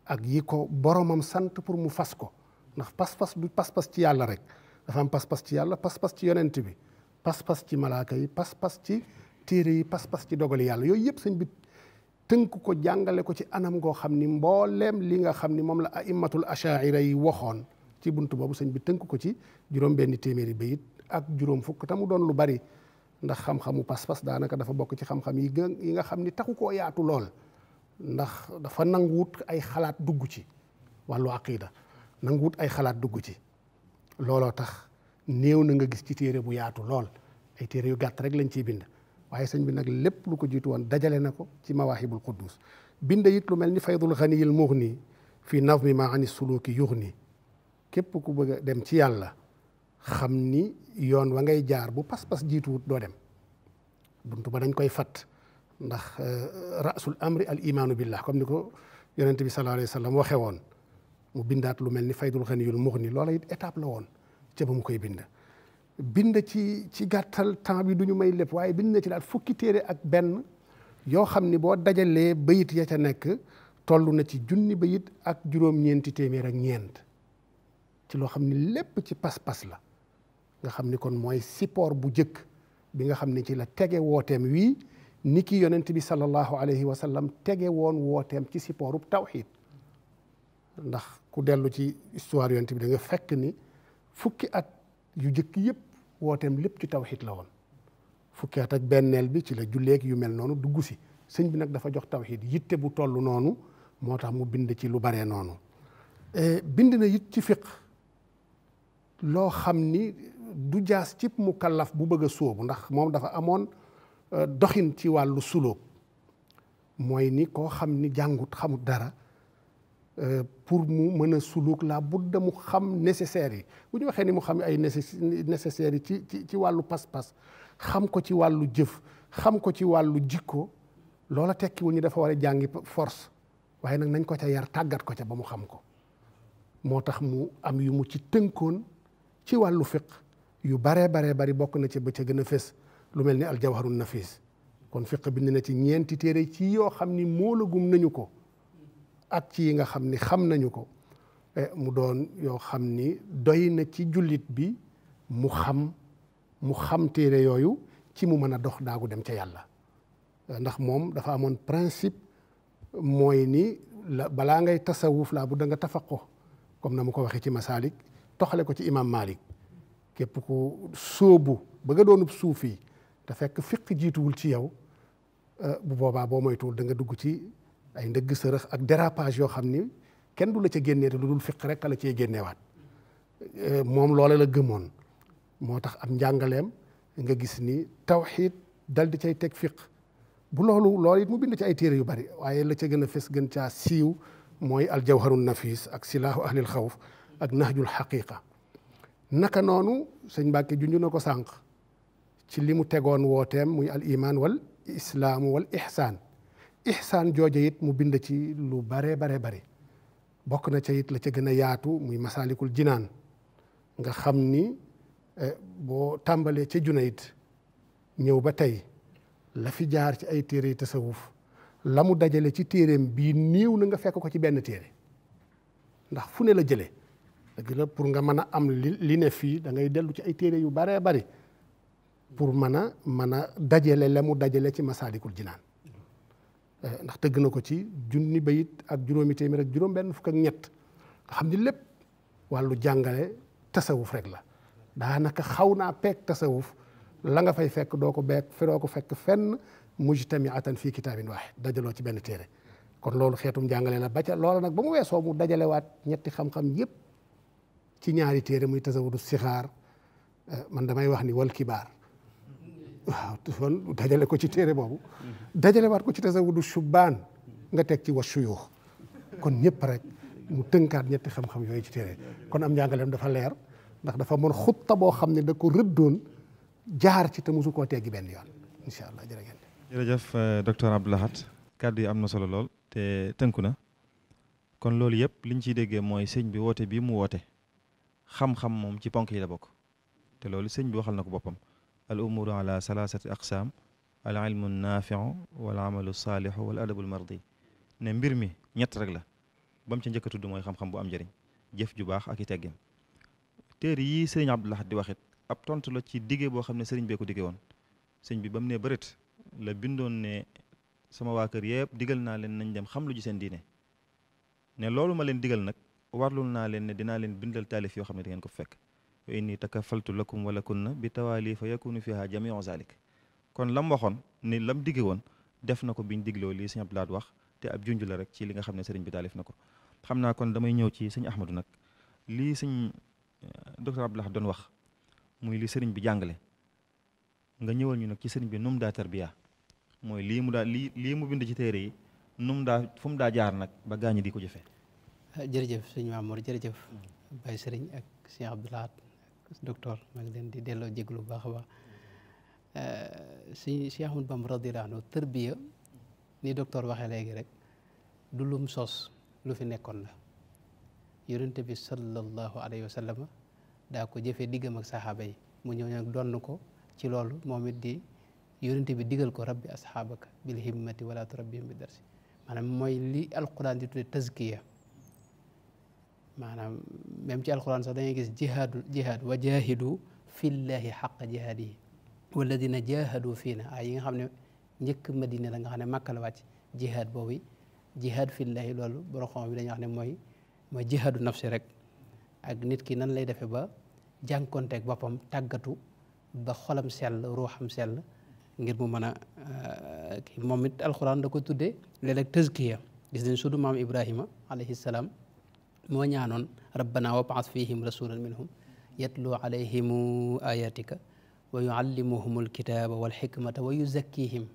ak yi ko boromam sant pour mu fas ko ndax pas-pas du pas-pas ci yàlla rek dafa am pas-pas ci yàlla pas-pas ci yonent bi pas-pas ci malaaka yi pas-pas ci téere yi pas-pas ci dogali yàlla yooyu yëpp sëñ bi tënk ko jàngale ko ci anam goo xam ni mbooleem li nga xam ni moom la aimmatul ashaira yi waxoon ci buntu boobu sëñ bi tënk ko ci juróom benn téeméeri bayit ak juróom fukk te mu doon lu bari ndax xam-xamu pas-pas daanaka dafa bokk ci xam-xam yi nga xam ni taxu koo yaatu lool ndax dafa nanguwut ay xalaat dugg ci wàllu aqida nanguwut ay xalaat dugg ci looloo tax néew na nga gis ci téere bu yaatu lool ay téere yu gàtt rek lañ ciy bind waaye sëñ bi nag lépp lu ko jiitu woon dajale na ko ci Mawaahibul Quddus bind it lu mel ni Faydul Ganiyil Mughni fii nazmi ma ani suluki yughni képp ku bëgg a dem ci yàlla xam ni yoon wa ngay jaar bu pas-pas jiituwut doo dem buntu ba dañ koy fat ndax rasul amri al imaanu billah comme ni ko yonent bi sallallahu alayhi wa sallam waxe woon mu bindaat lu mel ni Faydul Ganiyil Mughni loola it étape la woon ca ba mu koy bind ci gàttal temps bi du ñu may lépp waaye bind na ci daal fukki téere ak benn yoo xam ni boo dajalee bayit ya ca nekk toll na ci junni bayit ak juróom-ñeenti téeméer ak ñeent ci loo xam ni lépp ci pas-pas la nga xam ni kon mooy support bu jëkk bi nga xam ni ci la tege wooteem wii ni ki yonent bi sallallahu alayhi wa sallam tege woon wooteem ci supportub tawxiid ndax ku dellu ci histoire yonent bi da nga fekk ni fukki at yu jëkk yëpp wooteem lépp ci tawxiid la woon fukki at ak benneel bi ci la julleeg yu mel noonu dugg si sëñ bi nag dafa jox tawxiid yitte bu toll noonu moo tax mu bind ci lu baree noonu bind na it ci fiq loo xam ni du jaas cib mukallaf bu bëgg a sóobu ndax moom dafa amoon doxin ci wàllu sulóob mooy ni koo xam ni jàngut xamut dara pour mu mën a suluk la budda mu xam nécessaires yi bu ñu waxee ni mu xam ay nécessaires yi ci wàllu pas-pas xam ko ci wàllu jëf xam ko ci wàllu jikko loola tekkiwul ñu dafa war a jàngi force waaye nag nañ ko ca yar tàggat ko ca ba mu xam ko moo tax mu am yu mu ci tënkoon ci wàllu fiq yu baree bari bokk na ci ba ca gën a fës lu mel ni aljawharun nafis kon fiq bind na ci ñeenti téere ci yoo xam ni moolagum nañu ko ak ci yi nga xam ni xam nañu ko mu doon yoo xam ni doy na ci jullit bi mu xam téere yooyu ci mu mën a dox daagu dem ca yàlla ndax moom dafa amoon principe mooy ni balaa ngay tasawuf laa bu da nga tafaqo comme na mu ko waxee ci masaalik toxale ko ci imam Malik képp ku sóobu ba nga doonub suufi te fekk fiq jiituwul ci yow bu boobaa boo moytuwul da nga dugg ci ay ndëgg sërëx ak dérapage yoo xam ni kenn du la ca génnee te lu dul fiq rek la cee génneewaat moom loola la gëmoon moo tax am njàngaleem nga gis ni tawxiid dal di cay teg fiq bu loolu it mu bind ci ay téere yu bari waaye la ca gën a fës gën caa siiw mooy aljawharun nafis ak silaahu ahlil xawf ak nahjul xaqiqa naka noonu sëñ Mbàkke junj na ko sànq ci li mu tegoon wooteem muy al iman wal islaamu wal ihsaan jooje it mu bind ci lu bare bari bokk na ca it la ca gën a yaatu muy masaalikul jinaan nga xam ni boo tàmbalee ca Junayd ñëw ba tey la fi jaar ci ay téere tasawuf la mu dajale ci téereem bii néew na nga fekk ko ci benn téere ndax fu ne la jëlee dëgg la pour nga mën a am li ne fii da ngay dellu ci ay téere yu baree bari pour mën a dajale la mu dajale ci masaalikul jinaan ndax tëgg na ko ci junni bayit ak juróomi téeméer ak juróom benn fukk ak ñett nga xam ni lépp wàllu jàngale tasawuf rek la daanaka xaw naa peeg tasawuf la nga fay fekk doo ko fekk fenn mujtamiatan fii kitaabin waahid dajaloo ci benn téere kon loolu xeetum jàngale la ba ca loola nag ba mu weesoo mu dajalewaat ñetti xam-xam yépp ci ñaari téere muy tasawudu sixaar man damay wax ni wal kibaar waaw kon dajale ko ci téere boobu dajalewaat ko ci tasawudu shubbaan nga teg ci wa shuyuux kon ñëpp rek mu tënkaat ñetti xam-xam yooyu ci téere kon am njàngaleem dafa leer ndax dafa mën xutta boo xam ne da ko rëddoon jaar ci te mosu koo teggi benn yoon incha allah
jërëjëf docteur Abdou Lahad kàddu yi am na solo lool te tënku na kon loolu yëpp liñ ciy déggee mooy sëñ bi woote bii mu woote xam-xam moom ci ponk yi la bokk te loolu sëñ bi waxal na ko boppam al umuru ala salasati aqsaam al ilmu naafiu wal amalu saalixu wal adabul mardi ne mbir mi ñett rek la ba mu ca njëkk a tudd mooy xam-xam bu am njëriñ jëf ju baax ak i teggin téere yii sëriñ Abdou Lahad di waxit ab tontu la ci dige boo xam ne sëriñ bee ko dige woon sëñ bi ba mu ne bërët la bindoon ne sama waa kër yëpp digal naa leen nañ dem xam lu ji seen diine ne loolu ma leen digal nag warlul naa leen ne dinaa leen bindal taalif yoo xam ne da ngeen ko fekk wa inni takafaltu lakum wala kunna bi tawaali fa yakunu fiha jamiu zalik kon lam waxoon ni lam dige woon def na ko biñ digloo lii sëñ Abdou Lahad wax te ab junj la rek ci li nga xam ne sëriñ bi taalif na ko xam naa kon damay ñëw ci sëñ Ahmadou nag lii sëñ docteur Abdou Lahad doon wax muy li sëriñ bi jàngale nga ñëwal ñu nag ci sëriñ bi num daa tarbiya mooy lii mu bind ci téere yi fu mu daa jaar nag ba gaañi di ko jëfee.
jërëjëf sëñ Mamour jërëjëf Baye Sëriñ ak Cheikh Abdou Lahad ak docteur maa ngi leen di delloo jéglu bu baax a baax sëñ Cheikh Ahmadou Bamba radiyallahu anhu tarbiya ni docteur waxee léegi rek du lum sos lu fi nekkoon la yonent bi sallallahu alayhi wa sallam daa ko jëfee diggam ak saxaaba yi mu ñëw nag donn ko ci loolu moom it di yonent bi digal ko rabbi asxaabaka bil himmati wala turabbihim bi darsi maanaam mooy li alquran di tudde tazkiya maanaam même ci alquran sax dañuy gis jihaad wa jahidu fillahi xaqa jihaadihi walladina jahadu fiina ay yi nga xam ne njëkk madina la nga xam ne màkka la wàcc jihaad boobu jihaad fillahi loolu borom xam bi dañuy wax ne mooy jihaadu nafsi rek ak nit ki nan lay defee ba jànkonteeg boppam tàggatu ba xolam sell ruuxam sell ngir mu mën a moom it alxuraan da ko tuddee léeg-léeg tazkiya gis nañ sudu maam Ibrahima alayhi salaam moo ñaanoon rabbana wab'ath fihim rasulan minhum yatlu alayhim ayatika wa yuallimuhum alkitaba wal hikmata wa yuzakkihim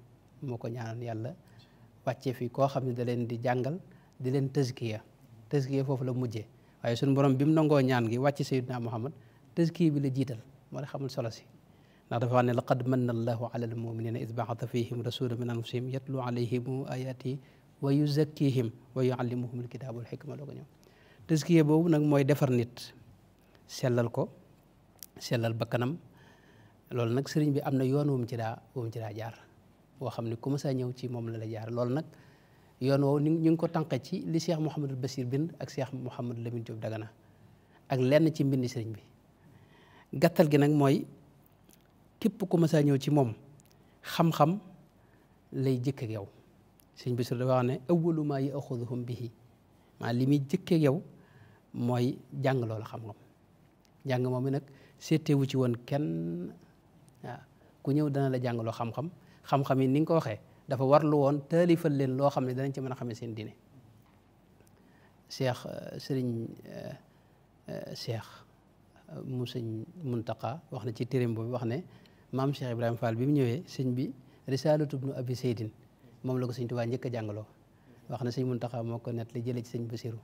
moo ko ñaanoon yàlla wàcce fi koo xam ne da leen di jàngal di leen tazkiya foofu la mujjee waaye suñu borom bi mu nangoo ñaan gi wàcc sayyidina Muhammad tazkiya bi la jiital moo la xamul solo si ndax dafa wax ne laqad manna allahu ala almuminina id ba'atha fihim rasulan min anfusihim yatlu alayhim ayatihi wa yuzakkihim wa yuallimuhum alkitaba wal hikma loo ko ñëw tazkiya boobu nag mooy defar nit sellal ko sellal bakkanam loolu nag sëriñ bi am na yoon wu mu ci daa jaar boo xam ne ku ma saa ñëw ci moom la jaar loolu nag yoon woowu ñu ngi ko tànqe ci li Cheikh Mouhamadul Bachir bind ak Cheikh Mouhamadou Lamine Diop Dagana ak lenn ci mbindi sëriñ bi gàttal gi nag mooy képp ku ma saa ñëw ci moom xam-xam lay jëkk ak yow sëriñ bi dafa wax ne awwalu maa yaxuduhum bihi maa li muy jëkk ak yow mooy jàng loolu xam-xam jàng moom mi nag seetewu ci woon kenn waaw ku ñëw dana la jàngaloo xam-xam yi ni nga ko waxee dafa warlu woon taalifal leen loo xam ne danañ ci mën a xamee seen diine Cheikh mu sëñ Muntaqa wax na ci téereem boobu wax ne maam Cheikh Ibrahima Fall bi mu ñëwee sëñ bi risalatu ibnu abi seydin moom la ko sëñ Tuubaa njëkk a jàngaloo wax na sëñ Muntaxa moo ko net li jëlee ci sëñ Basiru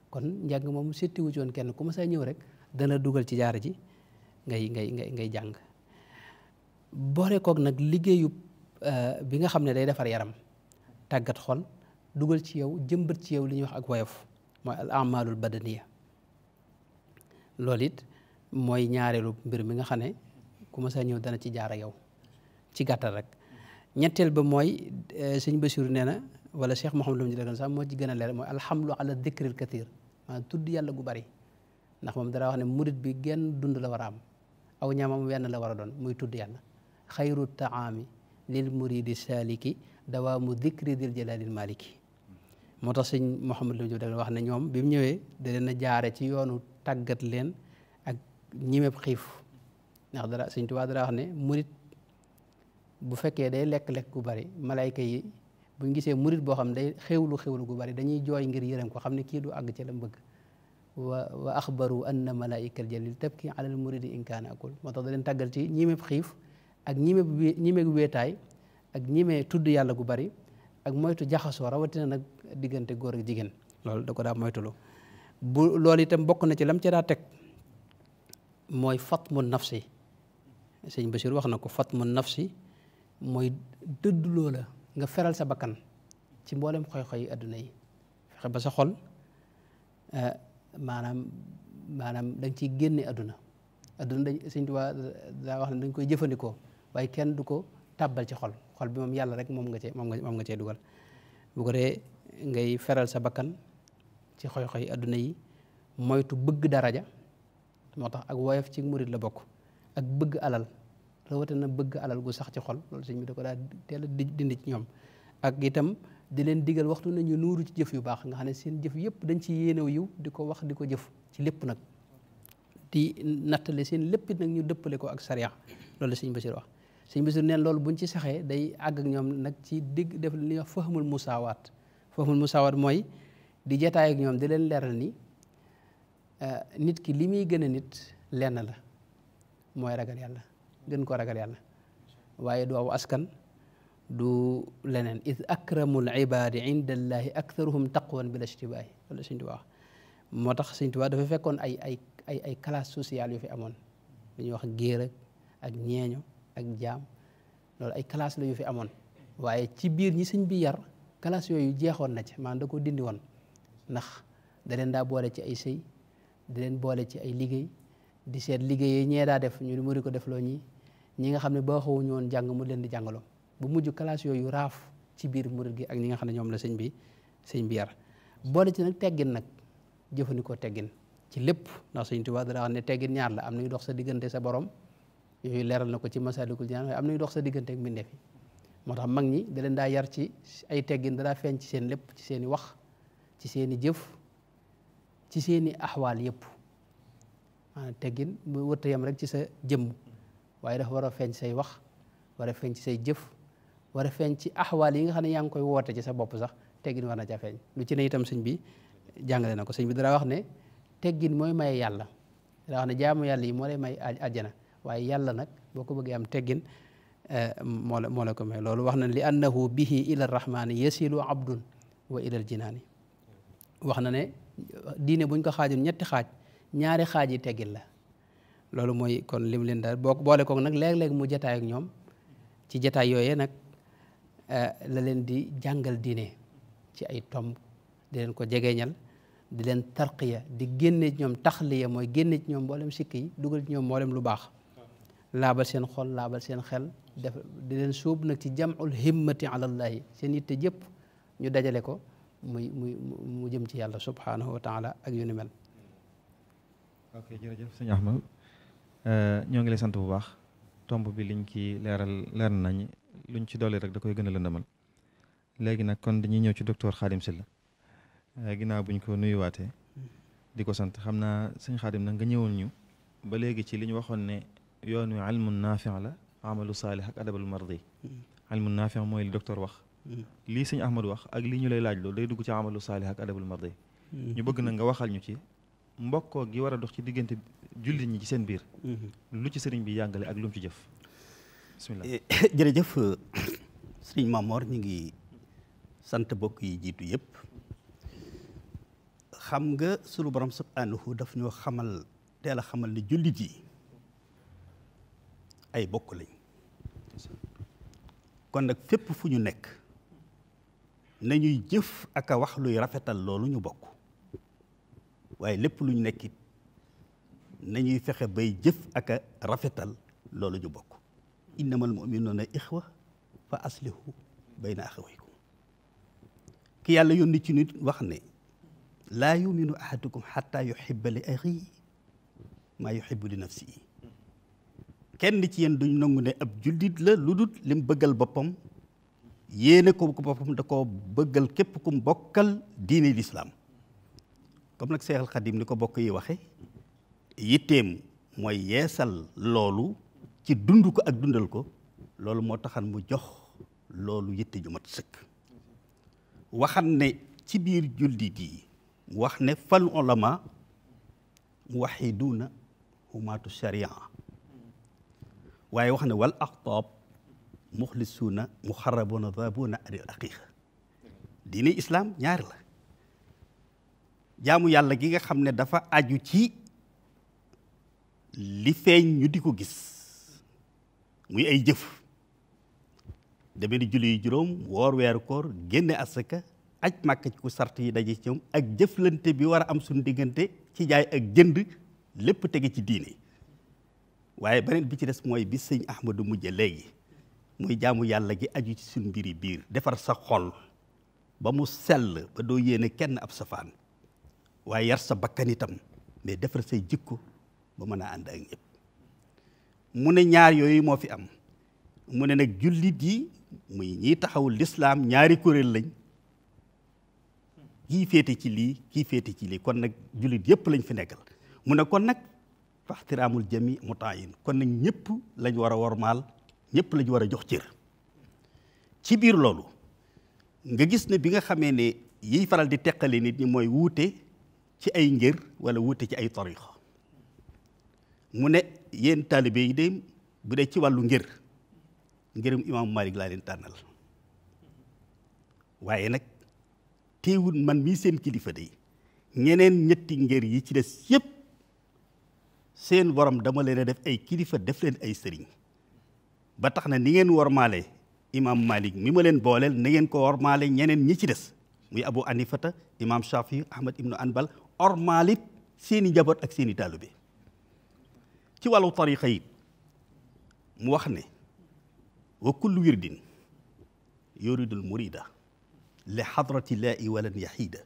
kon njàng moom settiwu ci woon kenn ku ma saa ñëw rek dana dugal ci jaara ji ngay jàng boole koog nag liggéeyu bi nga xam ne day defar yaram tàggat xol dugal ci yow jëmbat ci yow li ñuy wax ak woyof mooy al amalul badaniya loolu it mooy ñaareelu mbir mi nga xam ne ku ma saa ñëw dana ci jaar ak yow ci gàttal rek ñetteel ba mooy sëñ Basiru nee na wala Cheikh Mouhamadou Lamine Diallo sax moo ci gën a leer mooy alhamdu ala dikril kathir maanaam tudd yàlla gu bari ndax moom dara wax ne murit bi genn dund la war a am aw ñaamam wenn la war a doon muy tudd yàlla xayru taami lil muridi saliki dawaamu dikri dil jalalil maliki moo tax sëñ Mouhamadou Lamine Diallo wax ne ñoom bi mu ñëwee da leen a jaare ci yoonu tàggat leen ak ñimeb xiif ndax dara sëñ Tuubaa dara wax ne murit bu fekkee day lekk-lekk gu bari malayka yi buñ gisee murit boo xam day xewlu gu bari dañuy jooy ngir yërëm ko xam ne kii du àgg ci la bëgg wa axbaru anna malaikal jalil tabki alal muridi in kaana akul moo tax da leen tàggal ci ñimeb xiif ak ñimeb wéetaay ak ñime tudd yàlla gu bari ak moytu jaxasoo rawatina nag diggante góor ak jigéen loolu da ko daa moytulu bu loolu itam bokk na ci lam ci daa teg mooy fatmu nafsi sëñ Bachir wax na ko fatmu nafsi mooy dëdd loola nga feral sa bakkan ci mboolem xoy-xoy yi adduna yi fexe ba sa xol maanaam da nga ciy génne adduna dañ sëñ Tuubaa daa wax ne dañ koy jëfandikoo waaye kenn du ko tàbbal ci xol bi moom yàlla rek moom nga cee dugal bu ko dee ngay feral sa bakkan ci xoy-xoy adduna yi moytu bëgg daraja moo tax ak woyof ci murit la bokk ak bëgg alal rawatina bëgg alal gu sax ci xol loolu sëñ bi da ko daa teel a dindi ci ñoom ak itam di leen digal waxtu nañu nuuru ci jëf yu baax nga xam ne seen jëf yëpp dañ ci yéenew yiw di ko wax di ko jëf ci lépp nag di nattale seen lépp nag ñu dëppale ko ak sariya loolu la sëñ Basiir wax sëñ Basiir neen loolu buñ ci saxee day àgg ak ñoom nag ci digg def li ñuy wax fahmul musaawaat mooy di jataay ak ñoom di leen leeral ni nit ki li muy gën a nit lenn la mooy ragal yàlla gën koo ragal yàlla waaye du aw askan du leneen id akramul ibadi inda allahi aktharuhum taqwan bila ishtibaahi wala sëñ Tuubaa wax moo tax sëñ Tuubaa dafa fekkoon ay classe sociale yu fi amoon dañuy wax géer ak ñeeño ak jaam loolu ay classe la yu fi amoon waaye ci biir ñi sëñ bi yar classe yooyu jeexoon na ci maanaam da ko dindi woon ndax da leen daa boole ci ay sëy di leen boole ci ay liggéey di seet liggéey yi ñee daa def ñu mu di ko defloo ñi nga xam ne ba xawuñu woon jàng mu leen di jàngaloo bu mujj classe yooyu raaf ci biir murid gi ak ñi nga xam ne ñoom la sëñ bi yar boole ci nag teggin nag jëfandikoo teggin ci lépp ndax sëñ Tuubaa dara wax ne teggin ñaar la am nañu dox sa diggante sa borom yooyu leeral na ko ci Masaalikul Jinaan waaye am nañu dox sa diggante ak mbindeef yi moo tax mag ñi da leen daa yar ci ay teggin da daa feeñ ci seen lépp ci seen i wax ci seen i jëf ci seen i axwaal yëpp maanaam teggin mu wërta yam rek ci sa jëmm waaye dafa war a feeñ say wax war a feeñ ci say jëf war a feeñ ci axwaal yi nga xam ne yaa ngi koy woote ci sa bopp sax teggin war na ca feeñ lu ci ne itam sëñ bi jàngale na ko sëñ bi dara wax ne teggin mooy maye yàlla dara wax ne jaamu yàlla yi moo lay may àjjana waaye yàlla nag boo ko bëggee am teggin moo la ko may loolu wax na li annahu bihi ila rahmaani yasilu abdun wa ilal jinaani wax na ne diine buñ ko xaajul ñetti xaaj ñaari xaaj yi teggin la loolu mooy kon lim leen daal boo boole koog nag léeg-léeg mu jataay ak ñoom ci jataay yooyee nag la leen di jàngal diine ci ay tomb di leen ko jegeeñal di leen tarqiya di génne ci ñoom taxliya mooy génne ci ñoom mboolem sikk yi dugal ci ñoom mboolem lu baax laabal seen xol laabal seen xel def di leen suub nag ci jam'ul himmati ala llahi seen yitte jëpp ñu dajale ko mu jëm ci yàlla subhanahu wa taala ak yu ni mel.
ok jërëjëf sëñ Ahmad ñoo ngi lay sant bu baax tomb bi liñ ci leer nañ luñ ci dolli rek da koy gën a lëndëmal léegi nag kon dañuy ñëw ci docteur Khadim Sylla ginnaaw buñ ko nuyuwaatee di ko sant xam naa sëñ Khadim nag nga ñëwoon ñu ba léegi ci li ñu waxoon ne yoon wi ilmun naafi la amalu saalih ak adabul mardi ilmun naafi mooy li docteur wax lii sëñ Ahmad wax ak lii ñu lay laaj loolu day dugg ci amalu saalih ak adabul mardi ñu bëgg nag nga waxal ñu ci mbokkoo gi war a dox ci diggante jullit ñi ci seen biir lu ci sëriñ bi yàngale ak lu mu ci jëf bismillah
jërëjëf sëriñ Mamor ñu ngi sant bokk yi jiitu yépp. xam nga sunu borom subhanahu daf ñoo xamal teel a xamal ne jullit yi ay bokk lañ kon nag fépp fu ñu nekk nañuy jëf ak a wax luy rafetal loolu ñu bokk waaye lépp lu ñu nekkit nañuy fexe bay jëf ak a rafetal loolu ñu bokk innamal mu'minuuna ixwa fa aslihu bayna axawaykum ki yàlla yónni ci nit wax ne laa yuminu ahadukum xatta yuhibba li axiihi maa yuhibbu li nafsihi kenn ci yéen duñ nangu ne ab jullit la lu dul lim bëggal boppam yéene ko boppam da koo bëggal képp kum bokkal diine lislaam comme nag Seexal Xadim ni ko bokk yi waxe yitteem mooy yeesal loolu ci dund ko ak dundal ko loolu moo taxan mu jox loolu yitte ju mat sëkk waxan ne ci biir jullit yi mu wax ne fal ulama muwaxiduuna humaatu sharia waaye wax ne wal axtaab muxlisuuna muxarabuuna daabuuna anil aqiiqa diine islaam ñaari la jaamu yàlla gi nga xam ne dafa aju ci li feeñ ñu di ko gis muy ay jëf deme ni julli yu juróom woor weeru koor génne asaka aj màkk ci ku sart yi daje ci ñoom ak jëflante bi war a am suñu diggante ci jaay ak jënd lépp tege ci diine waaye beneen bi ci des mooy bi sëñ Ahmadu mujje léegi muy jaamu yàlla gi aju ci suñu mbiri biir defar sa xol ba mu sell ba doo yéene kenn ab safaan waaye yar sa bakkan itam mais defar say jikko ba mën a ànd ak ñëpp mu ne ñaar yooyu moo fi am mu ne nag jullit yi muy ñiy taxawul lislaam ñaari kuréel lañ kii féete ci lii kii féete ci lii kon nag jullit yëpp lañ fi nekkal mu ne kon nag faxtiraamul jami mutaayin kon nag ñëpp lañ war a wormaal ñëpp lañ war a jox cër ci biir loolu nga gis ne bi nga xamee ne yiy faral di teqale nit ñi mooy wuute ci ay ngir wala wuute ci ay tariqa mu ne yéen taalibe yi de bu dee ci wàllu ngirum imaamu Malik laa leen tànnal waaye nag teewul man mii seen kilifa de ñeneen ñetti ngir yi ci des yëpp seen borom dama leen a def ay kilifa def leen ay sëriñ ba tax na ni ngeen wormaale imaamu Malik mi ma leen booleel na ngeen ko wormaale ñeneen ñi ci des muy Abu Anifata imaam Shafi Ahmad ibnu Anbal ormaalit seeni njaboot ak seeni taalibe ci wàllu tariqa yi mu wax ne wa kullu wirdin yuridul murida li xadratillaahi walan yaxiida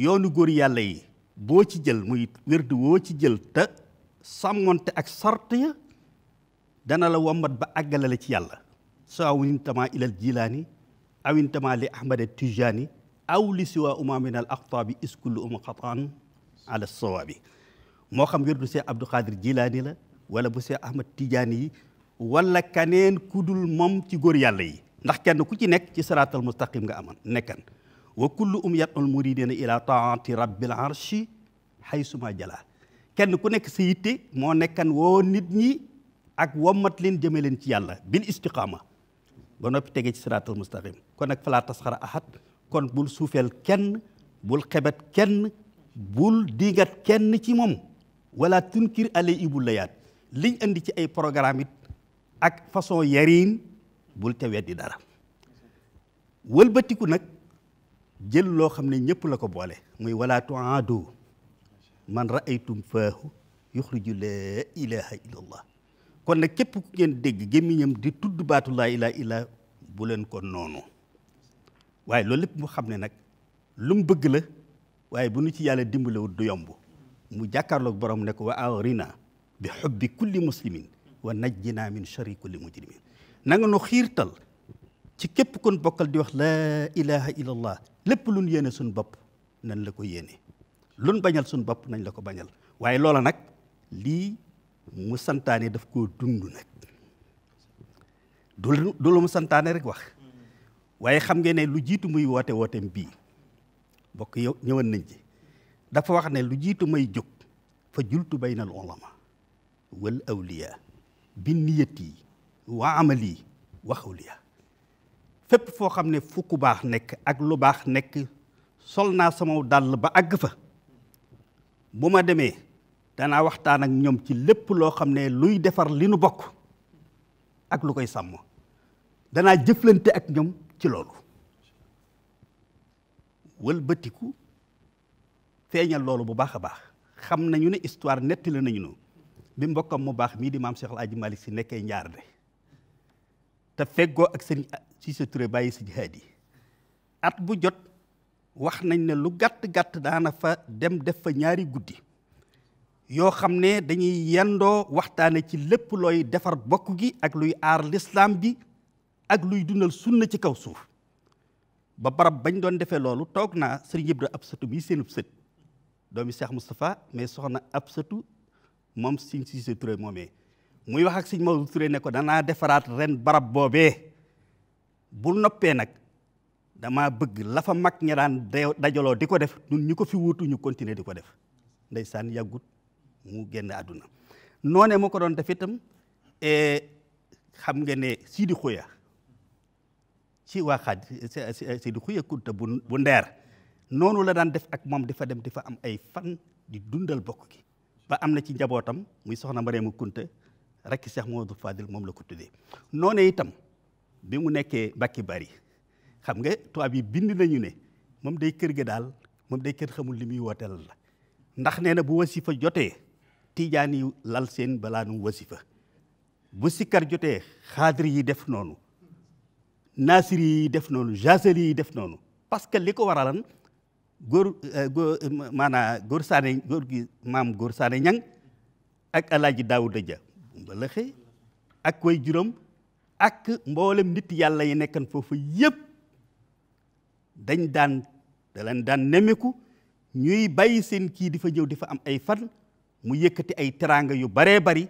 yoonu góor yàlla yi boo ci jël muy wird woo ci jël te sàmmonte ak sart ya dana la wommat ba àggale la ci yàlla sawa intama ilal jilaani aw intama li ahmad tijaani aw li siwa uma min al aqtaabi iskullu xataan ala sawaabi moo xam wirdu Seex Abdou Khadir Jilaani la wala bu Seex Ahmad Tijaani yi wala kaneen kudul moom ci góor yàlla yi ndax kenn ku ci nekk ci siraatal mustaqim nga amoon nekkan wa kullu yad'ul muridina ila taati rabbil arshi haysuma jala kenn ku nekk sa yitte moo nekkan woo nit ñi ak wommat leen jëme leen ci yàlla bil istiqaama ba noppi tege ci siraatal mustaqim kon nag falaa tasxara ahad kon bul suufeel kenn bul xebet kenn bul digat kenn ci moom wala tunkir ale ibul layaat liñ andi ci ay programme it ak façon yariin bul te weddi dara wëlbatiku nag jël loo xam ne ñëpp la ko boole muy wala tuaadu man raaytum faahu yuxriju laa ilaha illa allah kon nag képp ku ngeen dégg gémmiñam di tudd baatu laa ilaha illa bu leen ko noonu waaye loolu lépp mu xam ne nag lu mu bëgg la waaye bu nu ci yàlla dimbalewut du yomb mu jàkkaarloog borom ne ko wa agrina bi xubbi kulli muslimin wa najjina min sharri kulli mujrimin na nga nu xiirtal ci képp kon bokkal di wax laa ilaha illallah lépp luñ yéene suñ bopp nañ la ko yéene luñ bañal suñ bopp nañ la ko bañal waaye loola nag lii mu santaane daf koo dund nag du lu mu santaane rek wax waaye xam ngeen ne lu jiitu muy wooteem bii bokk yow ñëwoon nañ ci dafa wax ne lu jiitu may jóg fa jultu bayna al ulama wal awliya bi niyati wa amali wa xawliya fépp foo xam ne fu ku baax nekk ak lu baax nekk sol naa sama dàll ba àgg fa bu ma demee danaa waxtaan ak ñoom ci lépp loo xam ne luy defar li nu bokk ak lu koy sàmm danaa jëflante ak ñoom ci loolu wëlbatiku feeñal loolu bu baax a baax xam nañu ne histoire nettali nañu no bi mbokkam mu baax mii di maam Cheikh El Hadji Malick Sy nekkee Njaarnde te feggoo ak sëñ Cissé Touré bàyyi si jihaad yi at bu jot wax nañ ne lu gàtt-gàtt daana fa dem def fa ñaari guddi yoo xam ne dañuy yendoo waxtaane ci lépp looy defar bokk gi ak luy aar lislaam bi ak luy dundal sunna ci kaw suuf ba barab bañ doon defee loolu toog naa sëriñ Ibra Absatu bii seenub sët doomi Cheikh Moustapha mais soxna Absatu moom sëñ Cissé Touré moomee muy wax ak sëñ Maodo Touré ne ko danaa defaraat ren barab boobee bu noppee nag dama bëgg la fa mag ña daan dajaloo di ko def ñun ñu ko fi wuutu ñu continuer di ko def ndeysaan yàggut mu génn àdduna noonee mu ko doon def itam xam nga ne Sidi Xuya ci waa xaaj Sidi Xuya Kunta bu ndeer noonu la daan def ak moom di fa dem di fa am ay fan di dundal bokk gi ba am na ci njabootam muy soxna Mariama Kunta rekk Cheikh Mamadou Fadil moom la ko tuddee noonee itam bi mu nekkee Mbàkke Bari xam nga tubaab yi bind nañu ne moom day kër ga daal moom day kër xamul li muy wooteel la ndax nee na bu wasifa jotee tijaan yi lal seen balaa nu wasifa bu sikkar jotee xaadir yi def noonu naasiri yi def noonu jaseli yi def noonu parce que li ko waralan góor góor saane ñang ak alaaji Daawuda Ja mbalaxe ak way juróom ak mboolem nit yàlla yi nekkan foofu yëpp da leen daan nemmeeku ñuy bàyyi seen kii di fa ñëw di fa am ay fan mu yëkkati ay teraanga yu baree bari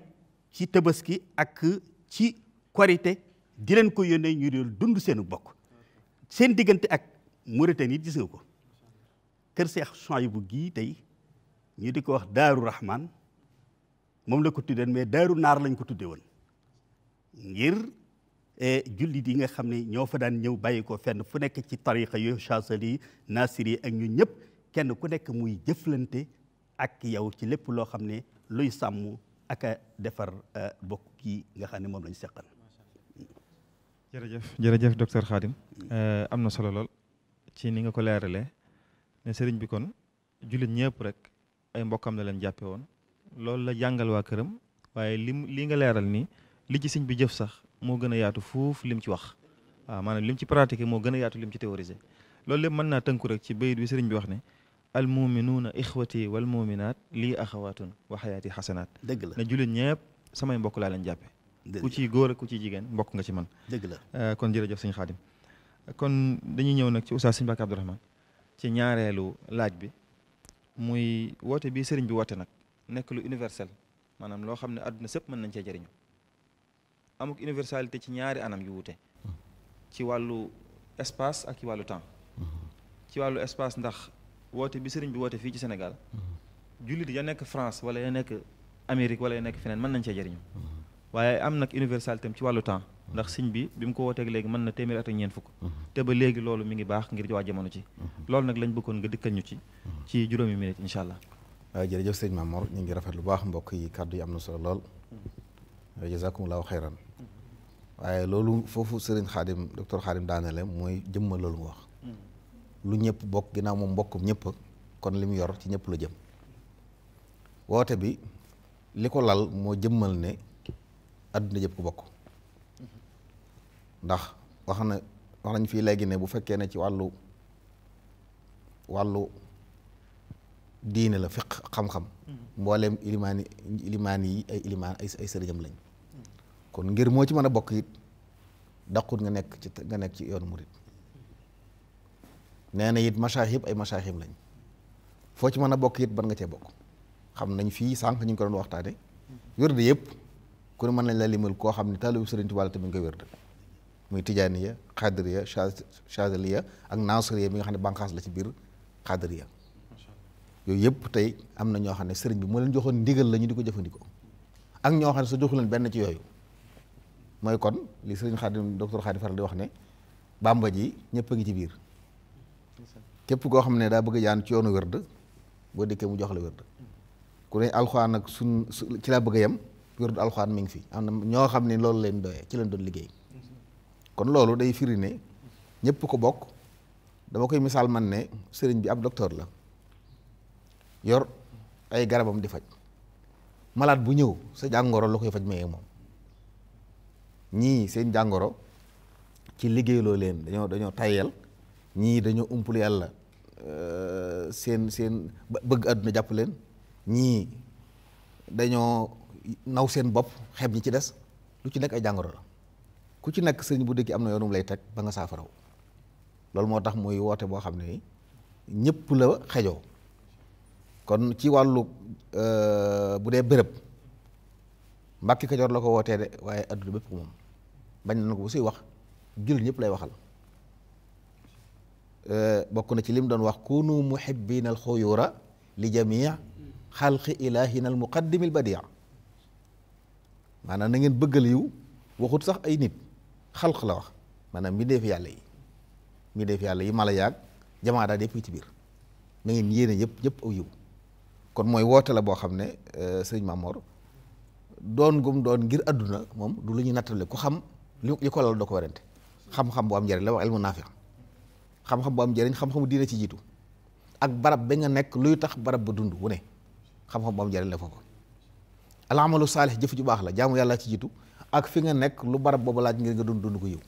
ci tabaski ak ci korite di leen ko yónnee ñu doon dund seenu bokk seen diggante ak Mauritanie gis nga ko kër Seex Suwaybu gii tey ñu di ko wax Daaru Rahman moom la ko tuddee mais Daaru Naar lañ ko tuddee woon ngir jullit yi nga xam ne ñoo fa daan ñëw bàyyi ko fenn fu nekk ci tariqa yu Chazali Nasiri ak ñu ñëpp kenn ku nekk muy jëflante ak yow ci lépp loo xam ne luy sàmm ak a defar bokk yi nga xam ne moom lañ seqal.
jërëjëf docteur Khadim am na solo lool ci ni nga ko leeralee ne sëriñ bi kon jullit ñëpp rek ay mbokkam la leen jàppe woon loolu la jàngal waa këram waaye li nga leeral nii li ci sëñ bi jëf sax moo gën a yaatu fuuf lim ci wax waaw maanaam lim ci pratiqué moo gën a yaatu lim ci théorisé loolu lépp mën naa tënku rek ci bayit bi sëriñ bi wax ne al muminuuna ixwati wal muminaat lii axawaatun wa xayaati xasanaat
dëgg la
ne jullit ñëpp samay mbokk laa leen jàppe ku ciy góor ak ku ciy jigéen mbokk nga ci man
dëgg la
kon jërëjëf sëñ Xaadim kon dañuy ñëw nag ci oustaz sëñ Mbàkke Abdourahmane ci ñaareelu laaj bi muy woote bii sëriñ bi woote nag nekk lu universel maanaam loo xam ne àdduna sëpp mën nañ cee jëriñu amuk universalité ci ñaari anam yu wuute ci wàllu espace ak ci wàllu temps ci wàllu espace ndax woote bi sëriñ bi woote fii ci Sénégal jullit ya nekk France wala ya nekk Amérique wala ya nekk feneen mën nañ cee jëriñu waaye am nag universalité am ci wàllu temps ndax sëñ bi mu ko wooteeg léegi mën na téeméer at ak ñeent fukk te ba léegi loolu mi ngi baax ngir waa jamono ci loolu nag lañ bëggoon nga dikkal ñu ci juróomi minute incha allah.
waaw jërëjëf sëñ Mamor ñu ngi rafet lu baax mbokk yi kàddu yi am na solo lool jazakumullahu xayran waaye loolu foofu sëriñ Xaadim docteur Xaadim daanele mooy jëmmal loolu nga wax lu ñëpp bokk ginnaaw moom mbokkum ñëpp kon li mu yor ci ñëpp la jëm woote bi li ko lal moo jëmmal ne adduna yëpp ko bokk ndax wax nañ fii léegi ne bu fekkee ne ci wàllu diine la fiq xam-xam mbooleem ilimaan yi ay sëriñam lañ kon ngir moo ci mën a bokk it daqut nga nekk ci yoonu murit nee na it masaahib ay masaahib lañ foo ci mën a bokk it ban nga cee bokk xam nañ fii sànq ñu ngi ko doon waxtaane wérde yëpp ku ne mën nañ la limal koo xam ne taalibu Sëriñ Tuubaa tamit nga wérde muy tijaaniya xaadiriya chazaliya ak naasiriya mi nga xam ne bànqaas la ci biir xaadiriya yooyu yëpp tey am na ñoo xam ne sëriñ bi moo leen joxoon ndigal la ñu di ko jëfandikoo ak ñoo xam ne sa joxu leen benn ci yooyu mooy kon li sëriñ Xaadim docteur Xaadim faral di wax ne bàmba ji ñëpp a ngi ci biir képp koo xam ne daa bëgg jaan ci yoonu wërd boo dikkee mu jox la wërd ku ne alxuraan ak ci laa bëgg a yem wërdu alxuraan mi ngi fi am na ñoo xam ne loolu leen doyee ci leen doon liggéey kon loolu day firi ne ñëpp ko bokk. dama koy misaal man ne sëriñ bi ab docteur la yor ay garabam di faj malade bu ñëw sa jàngoro la koy faj mayee moom ñii seen jàngoro ci liggéeyloo leen dañoo tayyal ñii dañoo umpul yàlla seen bëgg àdduna jàpp leen ñii dañoo naw seen bopp xeeb ñi ci des lu ci nekk ay jàngoro la ku ci nekk sëriñ bu dëkk am na yoonum lay teg ba nga saafaraw loolu moo tax muy woote boo xam ne ñëpp la xejoo kon ci wàllu bu dee béréb Mbàkke Kajoor la ko wootee de waaye adduna bépp ko moom bañ na ko bu suy wax jul ñëpp lay waxal bokk na ci lim doon wax kunu muhibbina al xuyura li jamii xalqi ilahina al muqaddimi al badia maanaam na ngeen bëggal yiw waxut sax ay nit xalq la wax maanaam mbindeef yàlla yi mi def yàlla yi mala yaag jamaa daal yëpp ci biir na ngeen yéene yëpp aw yiw kon mooy woote la boo xam ne sëriñ Mamor doon gum doon ngir adduna moom du lu ñuy nattale ku xam li ko lal doo ko warante xam-xam bu am njëriñ la wax ilmu naafi xam-xam bu am njëriñ xam-xamu diina ci jiitu ak barab ba nga nekk luy tax barab ba dund wu ne xam-xam bu am njëriñ la foofu al amalu saalih jëf ju baax la jaamu yàlla ci jiitu ak fi nga nekk lu barab boobu laaj ngir nga dund ko yiw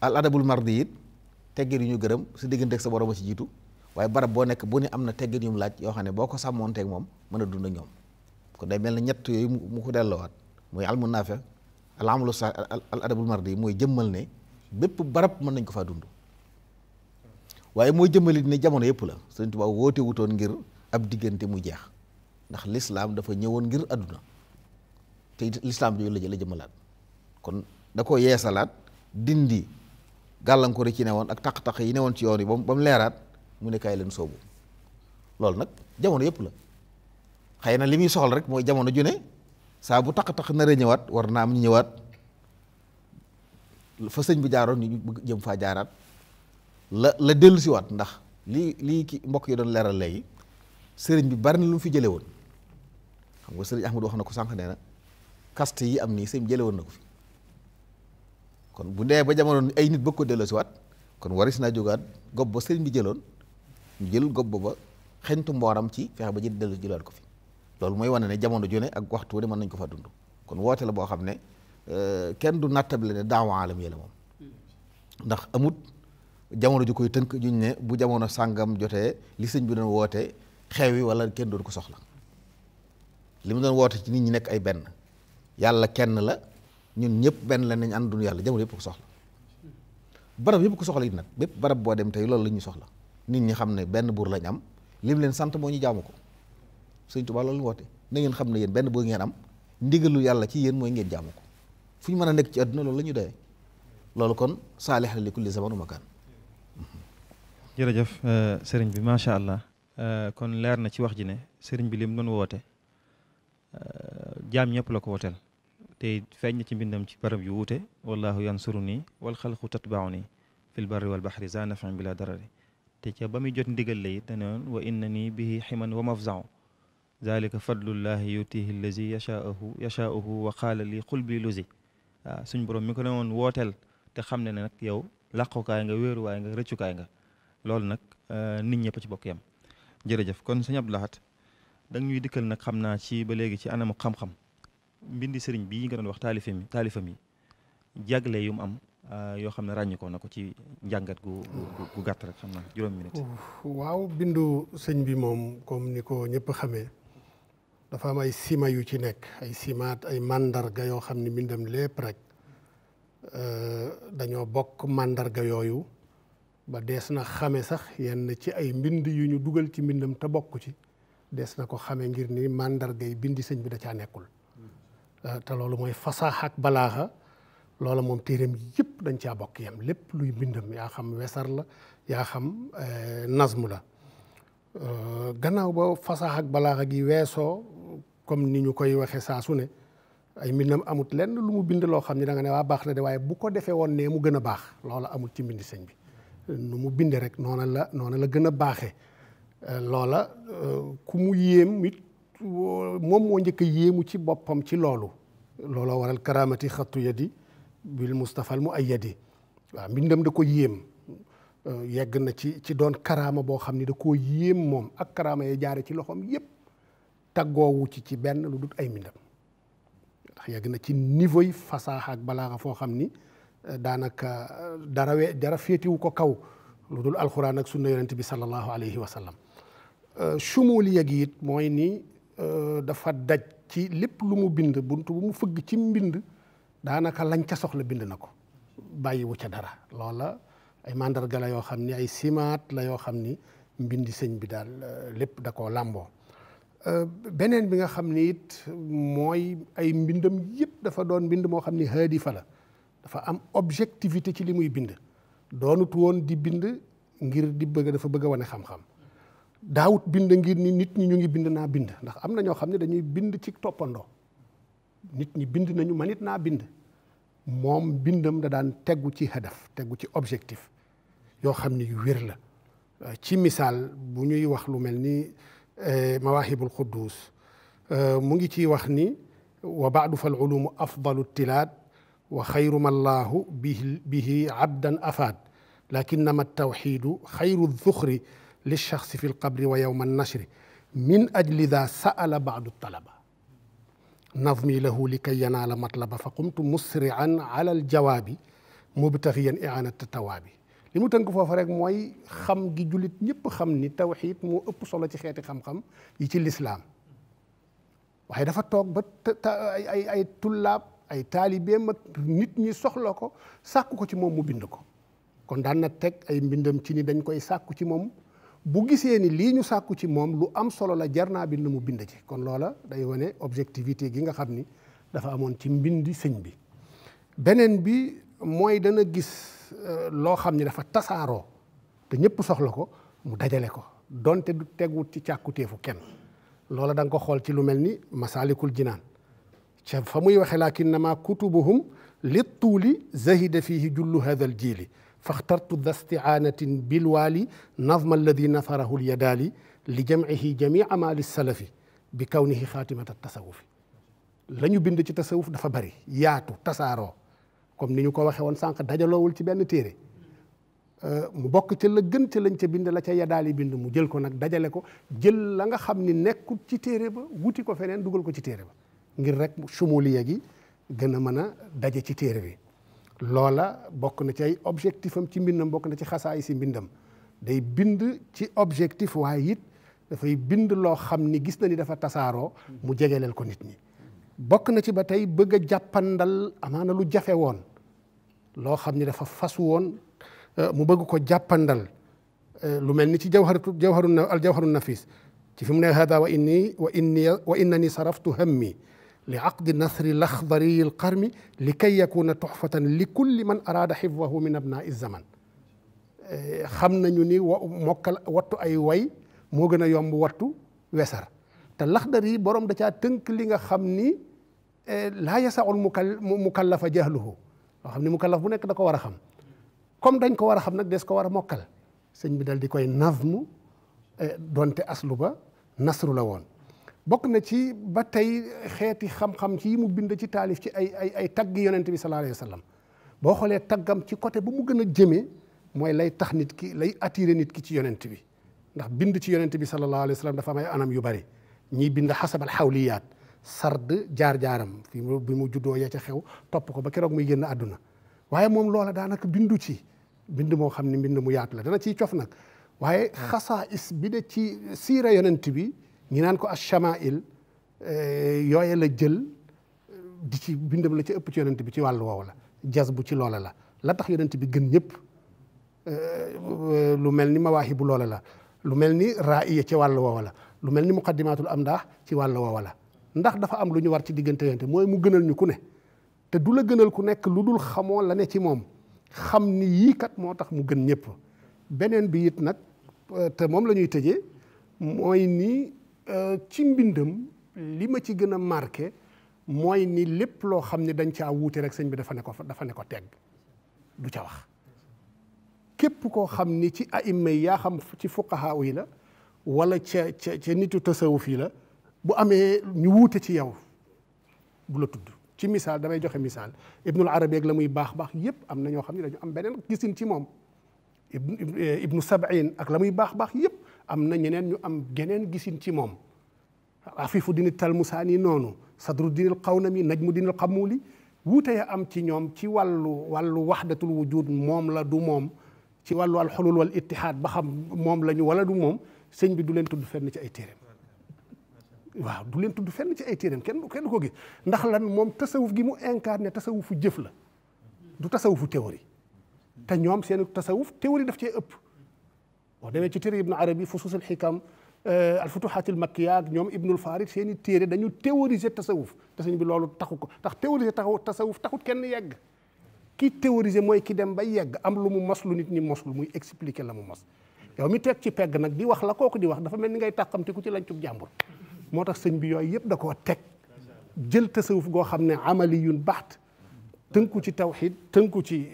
al adabul mardi it teggin yu ñu gërëm si digganteeg sa borom a ci jiitu waaye barab boo nekk bu ne am na teggin yu mu laaj yoo xam ne boo ko sàmmoonteeg moom mën a dund ak ñoom kon day mel ne ñett yooyu mu ko delloowaat muy almu naafi al amalu sa al adabul mardi mooy jëmmal ne bépp barab mën nañ ko faa dund waaye mooy jëmmalit ne jamono yëpp la Sëriñ Tuubaa woote wutoon ngir ab diggante mu jeex ndax lislaam dafa ñëwoon ngir adduna te lislaam bi la jëmmalaat kon da ko yeesalaat dindi gàllankoor yi ci newoon ak taq-taq yi newoon ci yoon yi ba mu leeraat mu ne kaay leen soobu loolu nag jamono yëpp la xëy na li muy soxla rek mooy jamono ju ne saa bu taq-taq nar a ñëwaat war naa am ñu ñëwaat fa sëñ bi jaaroon ñu bëgg jëm faa jaaraat la dellu si waat ndax lii ki mbokk yi doon leeral léegi sëriñ bi bari na lu mu fi jële woon xam nga sëriñ Ahmadu wax na ko sànq nee na kaste yi am nii sëñ bi jële woon na ko fi kon bu dee ba jamono ay nit bëgg ko delloo si waat kon waris naa jógaat gob ba sëriñ bi jëloon ñu jël gob ba xeñtu mbooram ci fexe ba dellu jëlaat ko fi loolu mooy wane ne jamono ju ne ak waxtu ne mën nañ ko fa dund kon woote la boo xam ne kenn du nattable ne daawa alam yi la moom ndax amut jamono ju koy tënk juñ ne bu jamono sàngam jotee li sëñ bi doon woote xew yi wala kenn doon ko soxla li mu doon woote ci nit ñi nekk ay benn yàlla kenn la ñun ñëpp benn la nañ àndul yàlla jamono yëpp ko soxla barab yëpp ko soxla it nag bépp barab boo dem tey loolu la ñuy soxla nit ñi xam ne benn buur lañ am lim leen sant moo ñu jaamu ko Sëñ Tuubaa loolu woote na ngeen xam ne yéen benn buur ngeen am ndigalu yàlla ci yéen mooy ngeen jaamu ko fu ñu mën a nekk ci àdduna loolu la ñu doyee loolu kon saalih li kulli zaman wa makaan.
jërëjëf sëriñ bi macha allah kon leer na ci wax ji ne sëriñ bi lim doon woote jaam ñëpp la ko wooteel te feeñ na ci mbindam ci barab yu wuute wallahu yansuru nii wal xalqu tatbau nii fil barri wal baxri za nafin bila darari te ca ba muy jot ndigal la it dane woon wa inna nii bihi ximan wa mafzau zalika fadlullahi yutihi allazi yashaahu wa qaala li xul bi luzi waaw suñ borom mi ko ne woon wooteel te xam ne nag yow làqukaay nga wéeruwaay nga rëccukaay nga loolu nag nit ñëpp ci bokk yam jërëjëf kon sëñ Abdou Lahad da ñuy dikkal nag xam naa ci ba léegi ci anamu xam-xam mbindi sëriñ bii nga doon wax taalifam yi jagle yu mu am yoo xam ne ràññikoo na ko ci njàngat gu gàtt rek xam naa juróom minute
waaw bindu sëñ bi moom comme ni ko ñëpp xamee dafa am ay sima yu ci nekk ay simaat ay màndarga yoo xam ne mbindam lépp rek dañoo bokk màndarga yooyu ba dees na xame sax yenn ci ay mbind yu ñu dugal ci mbindam te bokk ci dees na ko xame ngir ni màndarga yi bindi sëñ bi da caa nekkul te loolu mooy fasaax ak balaaxa loola moom téereem yëpp dañ caa bokk yam lépp luy mbindam yaa xam wesar la yaa xam nazmu la gannaaw ba fasaax ak balaaxa gi weesoo comme ni ñu koy waxee saa su ne ay mbindam amut lenn lu mu bind loo xam ne da nga ne waa baax na de waaye bu ko defee woon ne mu gën a baax loola amul ci mbindi sëñ bi nu mu binde rek noona la gën a baaxee loola ku mu yéem it moom moo njëkk a yéemu ci boppam ci looloo waral karamati xattu yadi bil mustafal mu ay yadi waaw mbindam da ko yéem yegg na ci doon karaama boo xam ni da koo yéem moom ak karaama ya jaare ci loxoom yépp taggoowu ci benn lu dut ay mbindam ndax yegg na ci niveau yi fasaaxa ak balaaxa foo xam ni daanaka dara féetiwu ko kaw lu dul alxuraan ak sunna yonent bi sallallahu alayhi wa sallam chumuliya gi it mooy ni dafa daj ci lépp lu mu bind buntu bu mu fëgg ci mbind daanaka lañ ca soxla bind na ko bàyyiwu ca dara loola ay mandarga la yoo xam ni ay simaat la yoo xam ni mbindi sëñ bi daal lépp da koo làmboo beneen bi nga xam ni it mooy ay mbindam yëpp dafa doon mbind moo xam ni haadifa la dafa am objectivité ci li muy bind doonut woon di bind ngir dafa bëgg a wane xam-xam daawut bind ngir ni nit ñi ñu ngi bind naa bind ndax am na ñoo xam ne dañuy bind ci toppandoo nit ñi bind nañu man it naa bind moom bindam da daan tegu ci hadaf tegu ci objectif yoo xam ni yu wér la ci misaal bu ñuy wax lu mel ni mawaahibul quddus mu ngi ciy wax ni wa baadu fal ulumu afdalu tilaad wa xayru ma llaahu bihi abdan afaad lakinnama tawxiidu xayru zuxri lilchaxsi fi lqabri wa yowma annashri min ajli daa sa'ala baadu talaba nazmi lahu likay yanaala matlaba fa qumtu musri'an ala aljawaabi mubtaxiyan i'aanata tawaabi li mu tënk foofu rek mooy xam gi jullit ñëpp xam ni tawxiid moo ëpp solo ci xeeti xam-xam yi ci lislaam waaye dafa toog ba ay tullaab ay taalibeem ak nit ñi soxla ko sàkku ko ci moom mu bind ko kon daan na teg ay mbindam ci ni dañ koy sàkku ci moom bu gisee ni lii ñu sàkku ci moom lu am solo la jar naa bind mu bind ci kon loola day wane objectivité gi nga xam ni dafa amoon ci mbindi sëñ bi beneen bi mooy dana gis loo xam ni dafa tasaaroo te ñëpp soxla ko mu dajale ko donte du teguwut ci càkkutéefu kenn loola da nga ko xool ci lu mel ni masaalikul jinaan ca fa muy waxe lakinnama kutubuhum li tuuli zahida fihi jullu hada al jiili faxtartu da stiaanatin bilwaali nazma alladi nasarahu lyadaali li jamcihi jamia ma lissalafi bi kawnihi xaatimata tasawufi la ñu bind ci tasawuf dafa bari yaatu tasaaroo comme ni ñu ko waxee woon sànq dajaloowul ci benn téere mu bokk ca la gën ca lañ ca bind la ca yadaali bind mu jël ko nag dajale ko jël la nga xam ni nekkul ci téere ba wuti ko feneen dugal ko ci téere ba ngir rek chumuliya gi gën a mën a daje ci téere bi loola bokk na ci ay objectif am ci mbindam bokk na ci xasaay si mbindam day bind ci objectif waaye it dafay bind loo xam ni gis na ni dafa tasaaroo mu jegeleel ko nit ñi bokk na ci ba tey bëgg a jàppandal amaana lu jafe woon loo xam ni dafa fas woon mu bëgg ko jàppandal lu mel ni ci jawharu nafis ci fi mu ne hada wa innani saraftu hammi li aqdi nasri laxdari alqarmi li kay yakuna tuxfatan li kulli man araada xifdahu min abnaa zaman xam nañu ni mokkal wattu ay way moo gën a yomb wattu wesar te laxdari borom da caa tënk li nga xam ni laa yasaul mukallafa jahluhu loo xam ni mukallaf bu nekk da ko war a xam comme dañ ko war a xam nag des ko war a mokkal sëñ bi dal di koy nazmu donte aslu ba nasru la woon bokk na ci ba tey xeeti xam-xam ci yi mu bind ci taalif ci ay taggi yonent bi sallallahu alayhi wa sallam boo xoolee taggam ci côté bu mu gën a jëmee mooy lay tax nit ki lay attiré nit ki ci yonent bi ndax bind ci yonent bi sallallahu alayhi wa sallam dafa am ay anam yu bari ñiy bind xasabal xawliyaat sard jaar-jaaram fi bi mu juddoo ya ca xew topp ko ba keroog muy génn àdduna waaye moom loola daanaka bindu ci bind moo xam ne mbind mu yaatu la dana ciy cof nag waaye xasaais bi de ci siira yonent bi ñi naan ko ash-shamaa'il yooye la jël di ci bindam la ci ëpp ci yonent bi ci wàllu woowu la jas bu ci loola la tax yonent bi gën ñëpp lu mel ni mawaahibu loola la lu mel ni ra'iya ci wàllu woowu la lu mel ni muqaddimatul amdaax ci wàllu woowu la ndax dafa am lu ñu war ci diggante yonent mooy mu gënal ñu ku ne te du la gënal ku nekk lu dul xamoo la ne ci moom xam ni yii kat moo tax mu gën ñëpp beneen bi it nag te moom la ñuy tëjee mooy ni ci mbindam li ma ci gën a marqué mooy ni lépp loo xam ne dañ caa wuute rek sëñ bi dafa ne ko tegg du ca wax. képp koo xam ni ci aïma yi yaa xam ci fuqahaa yi la wala ca nitu tasawuf yi la bu amee ñu wuute ci yow bu la tudd. ci misaal damay joxe misaal Ibnul Arabi ak la muy baax yépp am na ñoo xam ne dañu am beneen gisin ci moom Ibnu Sab'in ak la muy baax yépp am na ñeneen ñu am geneen gisin ci moom. Afifu Din Talmusaani noonu Sadru Din al-Qawnami Najmu Din al-Qamuli wuute ya am ci ñoom ci wàllu wahdatul wujud moom la du moom ci wàllu al-hulul wal ittihaad ba xam moom la ñu wala du moom sëñ bi du leen tudd fenn ci ay téereem. waaw du leen tudd fenn ci ay téereem kenn du ko gis ndax lan moom tasawuf gi mu incarné tasawufu jëf la du tasawufu théorie te ñoom seen tasawuf théorie daf cee ëpp. boo demee ci téere Ibnu Arabi Fusuusul Xikam al-Futuhaatil Makkiya ak ñoom Ibnul Farid seen i téere dañu théoriser tasawuf te sëñ bi loolu taxu ko ndax théoriser tasawuf taxut kenn yegg. ki théoriser mooy ki dem ba yegg am lu mu mos lu nit ñi moslu muy expliquer la mu mos yow mi teg ci pegg nag di wax la kooku di wax dafa mel ni ngay tàqamte ku ci lancub jàmbur. moo tax sëñ bi yooyu yëpp da koo teg jël tasawuf goo xam ne amaliyun baxt tënku ci tawxid tënku ci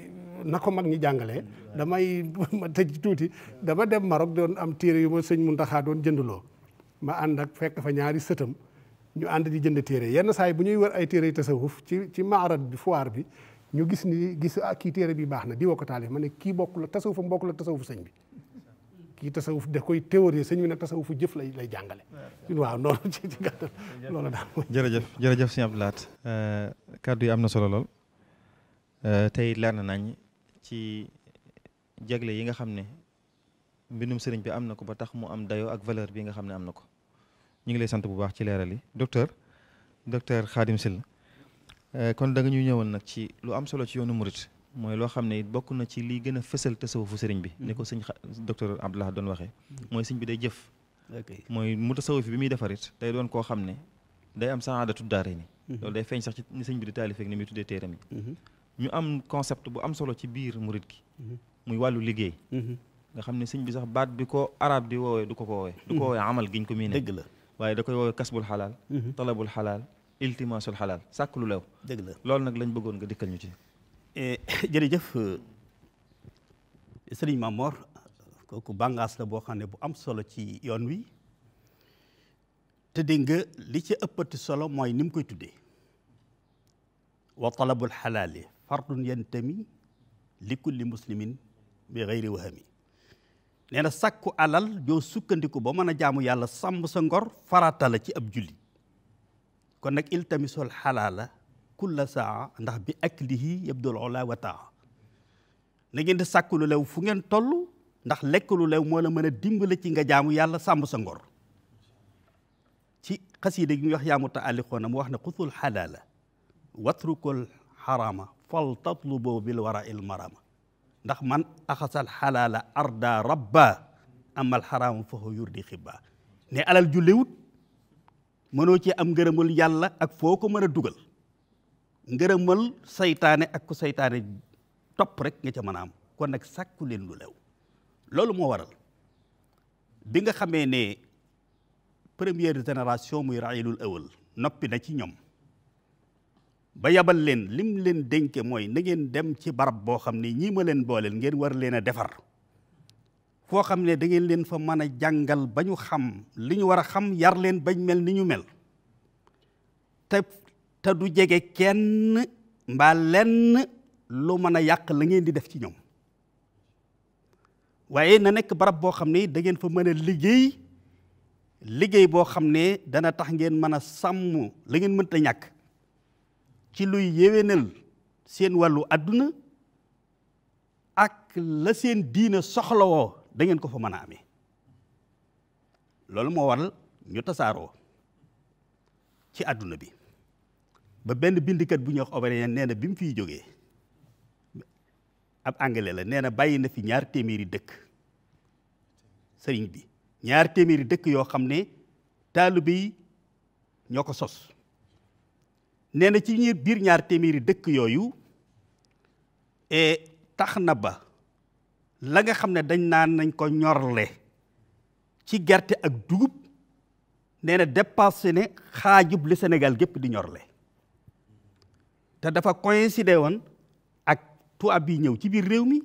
na ko mag ñi jàngalee. damay ma tëj tuuti dama dem Maroc doon am téere yu ma sëñ Muntaxa doon jëndloo ma ànd ak fekk fa ñaari sëtam ñu ànd di jënd téere yenn saa yi bu ñuy wër ay téere yu tasawuf ci maarad bi foire bi ñu gis kii téere bi baax na di woo ko taalif ma ne kii bokk la tasawuf mbokk la tasawuf sëñ bi kii tasawuf da koy théorie sëñ bi nag tasawufu jëf lay jàngale. waaw noonu ci gàttal loolu daal mooy.
jërëjëf sëñ Abdou Lahad kàddu yi am na solo lool tey leer na nañ ci jagle yi nga xam ne mbindum sëriñ bi am na ko ba tax mu am dayoo ak valeur bi nga xam ne am na ko ñu ngi lay sant bu baax ci leeral yi docteur Khadim Sylla kon da nga ñuy ñëwoon nag ci lu am solo ci yoonu murit mooy loo xam ne it bokk na ci lii gën a fësal tasawufu sëriñ bi ni ko sëñ docteur Abdou Lahad doon waxee mooy sëñ bi day jëf mooy mu tasawuf bi muy defarit day doon koo xam ne day am saadatu daare ni loolu day feeñ sax ci ni sëñ bi di taalifeek ni muy tuddee téeram yi ñu am concept bu am solo ci biir murit gi muy wàllu liggéey nga xam ne sëñ bi sax baat bi ko arab di woowee du ko woowee amal giñ ko miine dëgg la waaye da koy woowee kasbul xalaal talabul xalaal iltimaasul xalaal sàkk lu lew
dëgg la
loolu nag lañ bëggoon nga dikkal ñu ci
jërëjëf sëriñ Mamor kooku bàngaas la boo xam ne bu am solo ci yoon wi te dégg nga li ci ëppati solo mooy ni mu koy tuddee wa talabul xalaali fardun yantami li kulli muslimin bi xayri wahami nee na sàkku alal joo sukkandiku ba mën a jaamu yàlla sàmm sa ngor farata la ci ab julli kon nag iltamisul xalaala kulla saa ndax bi aklihi yabdul ula wa taa na ngeen di sàkku lu lew fu ngeen toll ndax lekk lu lew moo la mën a dimbale ci nga jaamu yàlla sàmm sa ngor ci xasiida gi ñuy wax yaa mutaalliqoona mu wax ne xusul xalaala watrukul xarama fal tatlubo bil wara il marama ndax man axasal xalaala arda rabba amal xarama fahu yurdi xibba ne alal ju lewut mënoo ci am ngërëmal yàlla ak foo ko mën a dugal ngërëmal saytaane ak ku saytaane topp rek nga ca mën a am kon nag sàkku leen lu lew loolu moo waral bi nga xamee ne première génération muy raayilul awal noppi na ci ñoom ba yabal leen lim leen dénke mooy na ngeen dem ci barab boo xam ne ñii ma leen booleel ngeen war leen a defar foo xam ne da ngeen leen fa mën a jàngal ba ñu xam li ñu war a xam yar leen bañ mel ni ñu mel te du jege kenn mbaa lenn lu mën a yàq la ngeen di def ci ñoom waaye na nekk barab boo xam ne da ngeen fa mën a liggéey boo xam ne dana tax ngeen mën a sàmm la ngeen mënta ñàkk ci luy yéwénal seen wàllu àdduna ak la seen diina soxlawoo da ngeen ko fa mën a amee loolu moo waral ñu tasaaroo ci àdduna bi ba benn bindikat bu ñuy wax Oberyen nee na bi mu fiy jógee ab anglais la nee na bàyyi na fi 2 téeméeri dëkk sëriñ bi 2 téeméeri dëkk yoo xam ne taalibe yi ñoo ko sos nee na ci biir 2 téeméeri dëkk yooyu tax na ba la nga xam ne dañ naan nañ ko ñorle ci gerte ak dugub nee na dépassé ne xaajub li Sénégal gépp di ñorle te dafa coïncider woon ak tubaab bi ñëw ci biir réew mi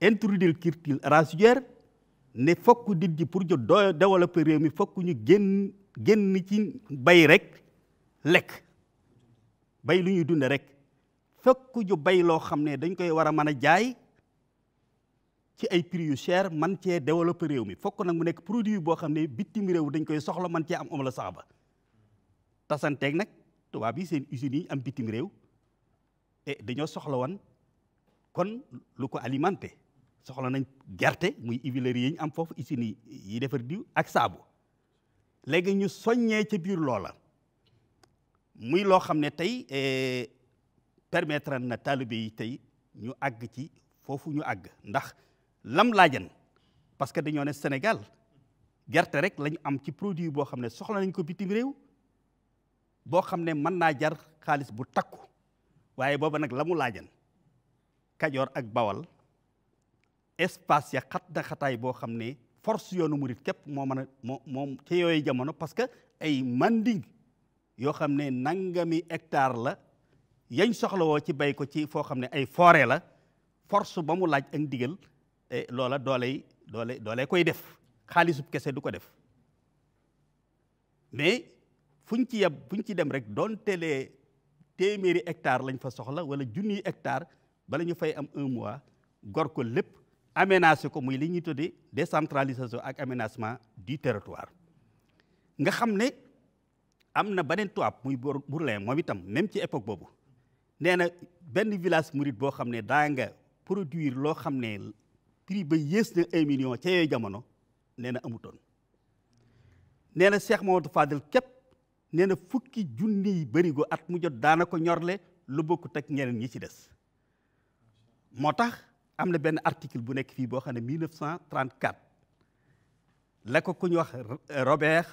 introduire culture arachidière ne fokk nit ji pour ñu développer réew mi fokk ñu génn ci bay rek lekk bay lu ñuy dunde rek fokk ñu bay loo xam ne dañ koy war a mën a jaay ci ay prix yu cher man cee développer réew mi fokk nag mu nekk produit boo xam ne bitim réew dañ koy soxla man cee am la sax ba tasanteeg nag tubaab yi seen usines yi am bitim réew et dañoo soxla woon kon lu ko alimenté soxla nañ gerte muy huileries yi ñu am foofu usines yi defar diw ak saabu léegi ñu soññee ca biir loola muy loo xam ne tey permettre na taalibe yi tey ñu àgg ci foofu ñu àgg ndax lam laajan parce que dañoo ne Sénégal gerte rek lañu am ci produit boo xam ne soxla nañ ko bitim réew boo xam ne mën naa jar xaalis bu takku waaye booba nag la mu laajan Kajoor ak Bawal espace ya xat na xataay boo xam ne force yoonu murit képp moo mën a moom ci yooyu jamono parce que ay manding yoo xam ne nangami hectare la yañ soxla woo ci bay ko ci foo xam ne ay forêt la force ba mu laaj ak ndigal loola doole koy def xaalisub kese du ko def mais fuñ ci dem rek doon telee téeméeri hectare lañ fa soxla wala junniy hectare bala ñu fay am 1 mois gor ko lépp aménagé ko muy li ñuy tuddee décentralisation ak aménagement du territoire nga xam ne am na beneen tubaab muy Bourlin moom itam même ci époque boobu nee na benn village murit boo xam ne daa nga produire loo xam ne prix ba yées na 1 million ca yooyu jamono nee na amutoon nee na Cheikh Mamadou Fadel képp nee na fukki junniy bërigo at mu jot daana ko ñorle lu bokkut ak ñeneen ñi ci des moo tax am na benn article bu nekk fii boo xam ne 1934 la ko ku ñu wax Robert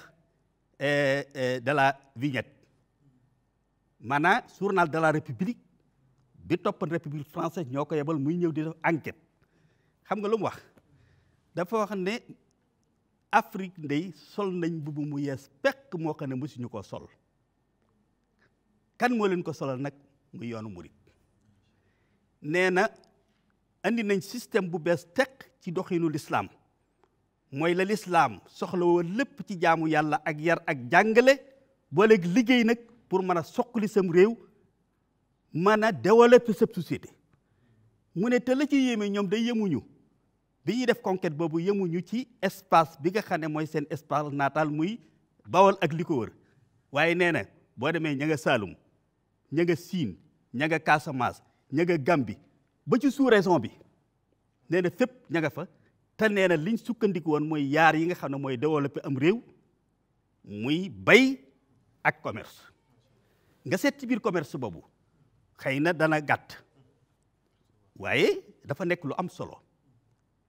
de la Vignette maanaam journal de la République bi toppan République française ñoo ko yebal muy ñëw di def enquête xam nga lu mu wax dafa wax ne Afrique ndey sol nañ mbubb mu yees pekk moo xam ne mësuñu ko sol kan moo leen ko solal nag muy yoonu murit nee na andi nañ système bu bees tekk ci doxinu lislaam mooy la lislaam soxla woon lépp ci jaamu yàlla ak yar ak jàngale booleeg liggéey nag pour mën a soqali sam réew mën a développer sa société mu ne te la ci yéeme ñoom day yemuñu bi ñuy def conquête boobu yemuñu ci espace bi nga xam ne mooy seen espace natal muy Bawol ak li ko wër waaye nee na boo demee ña nga Saalum ña nga Siin ña nga Casamance ña nga Gambie ba ci sous-région bi nee na fépp ña nga fa te nee na liñ sukkandiku woon mooy yaar yi nga xam ne mooy développer am réew muy bay ak commerce nga seet ci biir commerce boobu xëy na dana gàtt waaye dafa nekk lu am solo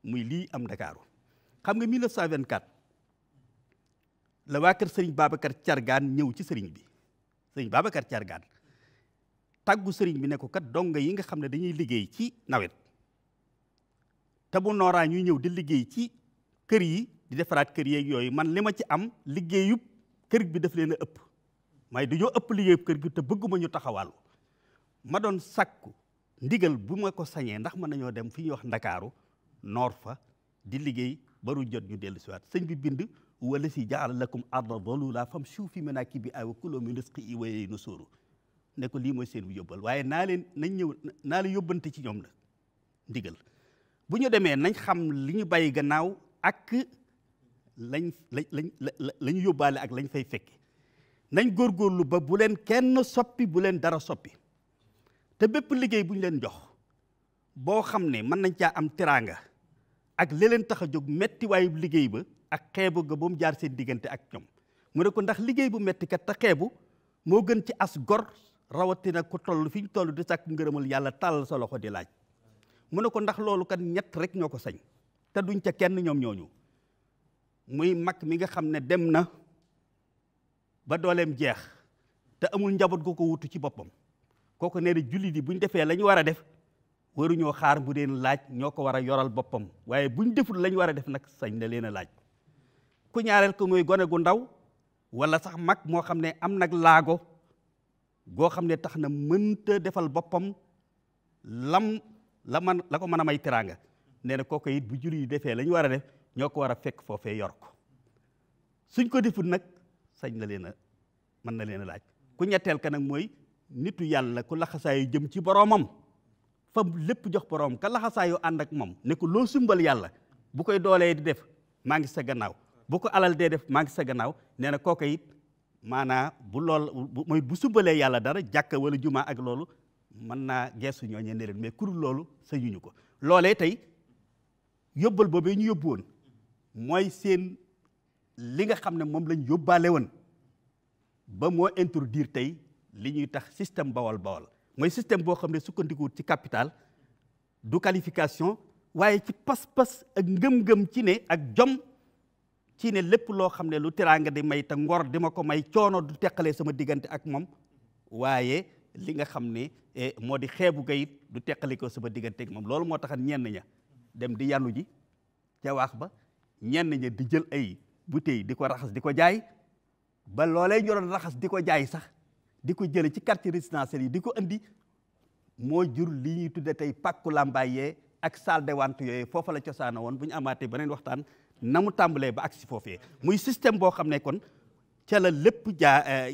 muy lii am Ndakaaru xam nga 1924 la waa kër Sëriñ Babacar Thiargane ñëw ci sëriñ bi Sëriñ Babacar Thiargane tàggu sëriñ bi ne ko kat donga yi nga xam ne dañuy liggéey ci nawet te bu nooraa ñuy ñëw di liggéey ci kër yi di defaraat kër yeeg yooyu man li ma ci am liggéeyub kër bi daf leen a ëpp waaye dañoo ëpp liggéeyub kër gi te bëgguma ñu taxawal ma doon sakku ndigal bu ma ko sañee ndax mën nañoo dem fi ñuy wax Ndakaaru noor fa di liggéey baru jot ñu dellu siwaat sëñ bi bind wala si jaala lakum arda dalula famshu fi manakibiha wa kulu min rizqihi wa ilayhi nushur ne ko lii mooy seen bu yóbbal waaye naa leen yóbbante ci ñoom la ndigal bu ñu demee nañ xam li ñu bàyyi gannaaw ak lañ yóbbaale ak lañ fay fekke nañ góorgóorlu ba bu leen kenn soppi bu leen dara soppi te bépp liggéey bu ñu leen jox boo xam ne mën nañ caa am teraanga ak li leen tax a jóg metti waayu liggéey ba ak xeebu ga ba mu jaar seen diggante ak ñoom mu ne ko ndax liggéey bu metti kat te xeebu moo gën ci as gor rawatina ku toll fi ñu toll di sàkk ngërëmal yàlla tàllal sa loxo di laaj mu ne ko ndax loolu kat ñett rek ñoo ko sañ te duñ ca kenn ñoom ñooñu muy mag mi nga xam ne dem na ba dooleem jeex te amul njaboot gu ko wutu ci boppam kooku nee na jullit yi buñ defee la ñu war a def waruñoo xaar bu leen laaj ñoo ko war a yoral boppam waaye buñ deful la ñu war a def nag sañ na leen a laaj ku ñaareel ko muy gone gu ndaw wala sax mag moo xam ne am nag laago goo xam ne tax na mënta defal boppam la ko mën a may teraanga nee na kooku it bu julli yi defee la ñu war a def ñoo ko war a fekk foofee yor ko suñ ko deful nag sañ na leen a mën na leen a laaj ku ñetteel ka nag mooy nitu yàlla ku laxasaayu jëm ci boroomam fa lépp jox boroom ka laxasaayu ànd ak moom ne ko loo sumbal yàlla bu koy doolee di def maa ngi sa gannaaw bu ko alal dee def maa ngi sa gannaaw nee na kooku it maanaa bu sumbalee yàlla dara jàkka wala jumaa ak loolu mën naa geesu ñooñee ne leen mais kurul loolu sañuñu ko loolee tey yóbbal boobee ñu yóbbu woon mooy seen li nga xam ne moom lañ yóbbaale woon ba moo introduire tey li ñuy tax système bawal mooy système boo xam ne sukkandikuwut ci capital du qualification waaye ci pas-pas ak ngëm-ngëm ci ne ak jom ci ne lépp loo xam ne lu teraanga di may te ngor di ma ko may coono du teqalee sama diggante ak moom waaye li nga xam ne moo di xeebu gayit du teqali ko sama diggante ak moom loolu moo taxan ñenn ña dem di yanu ji ca waax ba ñenn ña di jël ay bouteille di ko raxas di ko jaay ba loolee ñu doon raxas di ko jaay sax di ko jële ci quartier résidentiel yi di ko andi moo jur li ñuy tudde tey pàkku làmbaayee ak salle de vente yooyu foofa la cosaana woon bu ñu amaatee beneen waxtaan na mu tàmbalee ba ak si foofee muy système boo xam ne kon ca la lépp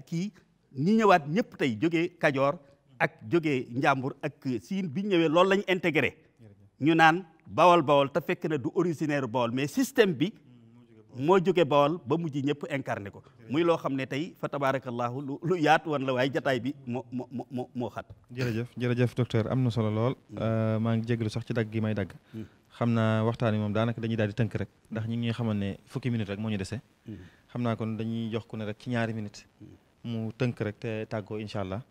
kii ñi ñëwaat ñëpp tey jógee Kajoor ak jógee Njàmbur ak Siin bi ñëwee loolu la ñu intégré ñu naan bawol te fekk na du originaire bawol mais système bi moo jóge bawol ba mujj ñëpp incarné ko muy loo xam ne tey fa tabarakallahu lu yaatu woon la waaye jataay bi moo xat
jërëjëf docteur am na solo lool maa ngi jégalu sax ci dagg gi may dagg xam naa waxtaan wi moom daanaka dañuy daal di tënk rek ndax ñi ngi xamal ne fukki minute rek moo ñu dese xam naa kon dañuy jox ku ne rek ci ñaari minute mu tënk rek te tàggoo incha allah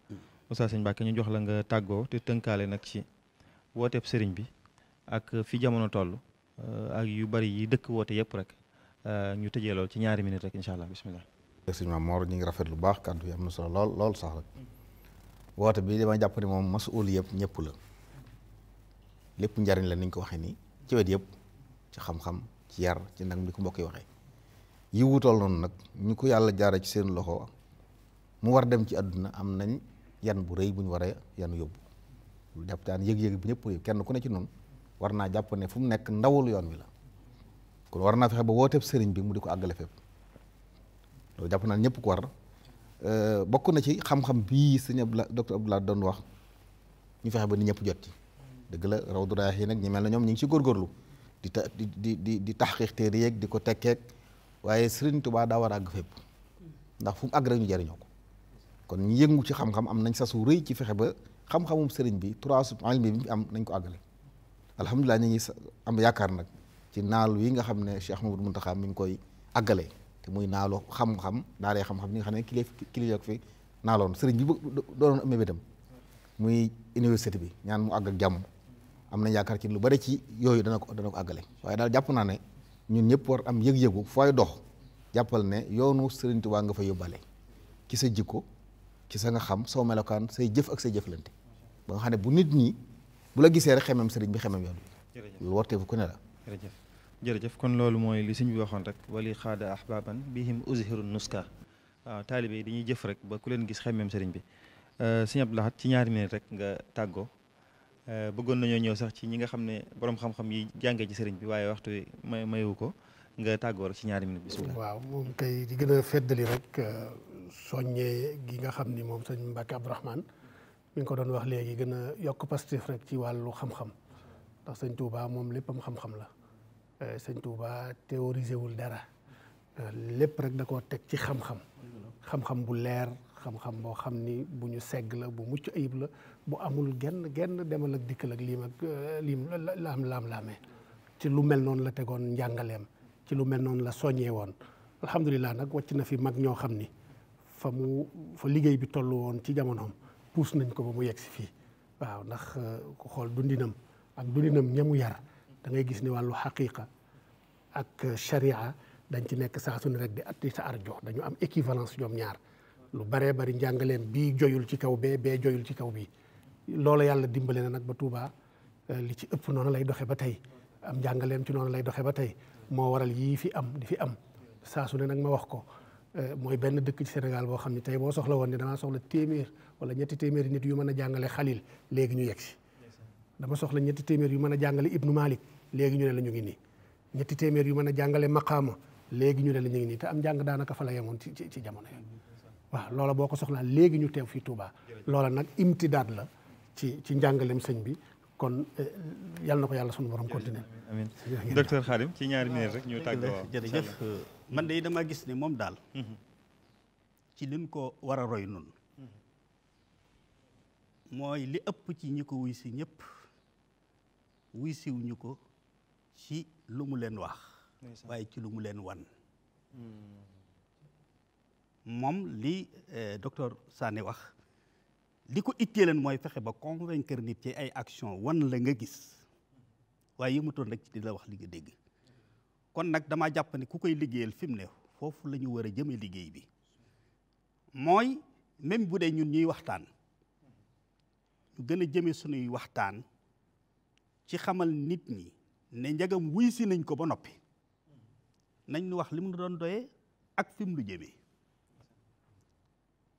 Oustaz Sëñ Mbàkke ñu jox la nga tàggoo te tënkaale nag ci wooteeb sëriñ bi ak fi jamono toll ak yu bari yi dëkk woote yëpp rek ñu tëjee lool ci ñaari minute rek incha allah bismillah.
sëñ Maam Mor ñu ngi rafet lu baax kàddu yi am na solo lool sax rek woote bi dama jàpp ne moom masuul yëpp ñëpp la lépp njariñ la niñ ko waxee nii ci wet yëpp ci xam-xam ci yar ci nag ni ko mbokk yi waxee yi wutool noonu nag ñu ko yàlla jaare ci seen loxo mu war dem ci àdduna am nañ yan bu rëy bu ñu war a yan yóbbu lu jàpp taan yëg-yëg bi ñëpp kenn ku ne ci noonu war naa jàpp ne fu mu nekk ndawul yoon wi la kon war naa fexe ba wooteeb sëriñ bi mu di ko àggale fépp loolu jàpp naa ñëpp ko war bokk na ci xam-xam bii sëñ docteur Abdoulaye doon wax ñu fexe ba ni ñëpp jot ci dëgg la Rawdu Rayaahiin nag ñi mel na ñoom ñu ngi ci góorgóorlu di taxqiq téere yeeg di ko tekkeek waaye Sëriñ Tuubaa daa war a àgg fépp ndax fu mu àgg rek ñu jariñoo ko kon ñu yëngu ci xam-xam am nañ sasu rëy ci fexe ba xam-xamum sëriñ bi trois ilmi bi am nañ ko àggale alhamdulilah ñu ngi am yaakaar nag ci naalu yi nga xam ne Cheikh Mamadou Mountakha mi ngi koy àggale te muy naalu xam-xam daaree xam-xam ñi nga xam ne kilifa fi naaloon sëriñ bi doonoon amee bétam muy université bi ñaan mu àgg ak jàmm am nañ yaakaar ci lu bari ci yooyu dana ko àggale waaye daal jàpp naa ne ñun ñëpp war am yëg-yëgu fooy dox jàppal ne yoonu Sëriñ Tuubaa nga fa yóbbale ci sa jikko ci sa nga xam soo melokaan say jëf ak say jëflante ba nga xam ne bu nit ñi bu la gisee rek xemem sëriñ bi xemem yoon bi lu warteefu ku ne la
jërëjëf kon loolu mooy li sëñ bi waxoon rek wali xaada ahbaban bihim uzhiru nuska waaw taalibe yi dañuy jëf rek ba ku leen gis xemem sëriñ bi sëñ Abdou Lahad ci ñaari minute rek nga tàggoo bëggoon nañoo ñëw sax ci ñi nga xam ne borom xam-xam yi jàngee ci sëriñ bi waaye waxtu wi mayewu ko nga tàggoo rek ci ñaari minute bismillah.
waaw moom kay di gën a feddali rek soññee gi nga xam ni moom sëñ Mbàkke Abdourahmane mi ngi ko doon wax léegi gën a yokk pastif rek ci wàllu xam-xam ndax sëñ Touba moom léppam xam-xam la sëñ Touba théorisé wul dara lépp rek da koo teg ci xam-xam bu leer xam-xam boo xam ni bu ñu segg la bu mucc ayib la bu amul genn demal ak dikkal ak liim laamee ci lu mel noonu la tegoon njàngaleem ci lu mel noonu la soññee woon alhamdulilah nag wàcc na fi mag ñoo xam ni fa liggéey bi toll woon ci jamonoom puus nañ ko ba mu yegg si fii waaw ndax ku xool dundinam ñamu yar da ngay gis ni wàllu xaqiqa ak sharia dañ ci nekk saa su ne rek di sa arjo dañu am équivalence ñoom ñaar lu baree bari njàngaleem bii joyul ci kaw bee joyul ci kaw bii loola yàlla dimbale na nag ba Touba li ci ëpp noonu lay doxe ba tey am njàngaleem ci noonu lay doxe ba tey moo waral yii fi am di fi am saa su ne nag ma wax ko mooy benn dëkk ci Sénégal boo xam ne tey boo soxla woon ne damaa soxla téeméer wala ñetti téeméeri nit yu mën a jàngale Xalil léegi ñu yegg si dama soxla ñetti téeméer yu mën a jàngale Ibnu Malik léegi ñu ne la ñu ngi nii ñetti téeméer yu mën a jàngale Maqaama léegi ñu ne la ñu ngi nii te am njàng daanaka fa la yemoon ci jamono yooyu waaw loola boo ko soxlaa léegi ñu teew fii Touba loola nag imtidaad la ci njàngalem sëñ bi kon yal na ko yàlla sunu borom continuer
amiin docteur Khadim ci ñaari minute rek ñu tàggoo.
jërëjëf man de dama gis ni moom daal ci liñ ko war a roy noonu mooy li ëpp ci ñi ko wuy si ñëpp wuy siwuñu ko ci lu mu leen wax waaye ci lu mu leen wan moom li docteur Sané wax li ko ittee leen mooy fexe ba convaincre nit ci ay action wan la nga gis waaye yëmutoon rek ci di la wax li nga dégg kon nag damaa jàpp ne ku koy liggéeyal fi mu ne foofu la ñu war a jëme liggéey bi mooy même bu dee ñun ñuy waxtaan ñu gën a jëme sunuy waxtaan ci xamal nit ñi ne njagam wuy si nañ ko ba noppi nañ ñu wax li mu doon doyee ak fi mu lu jëmee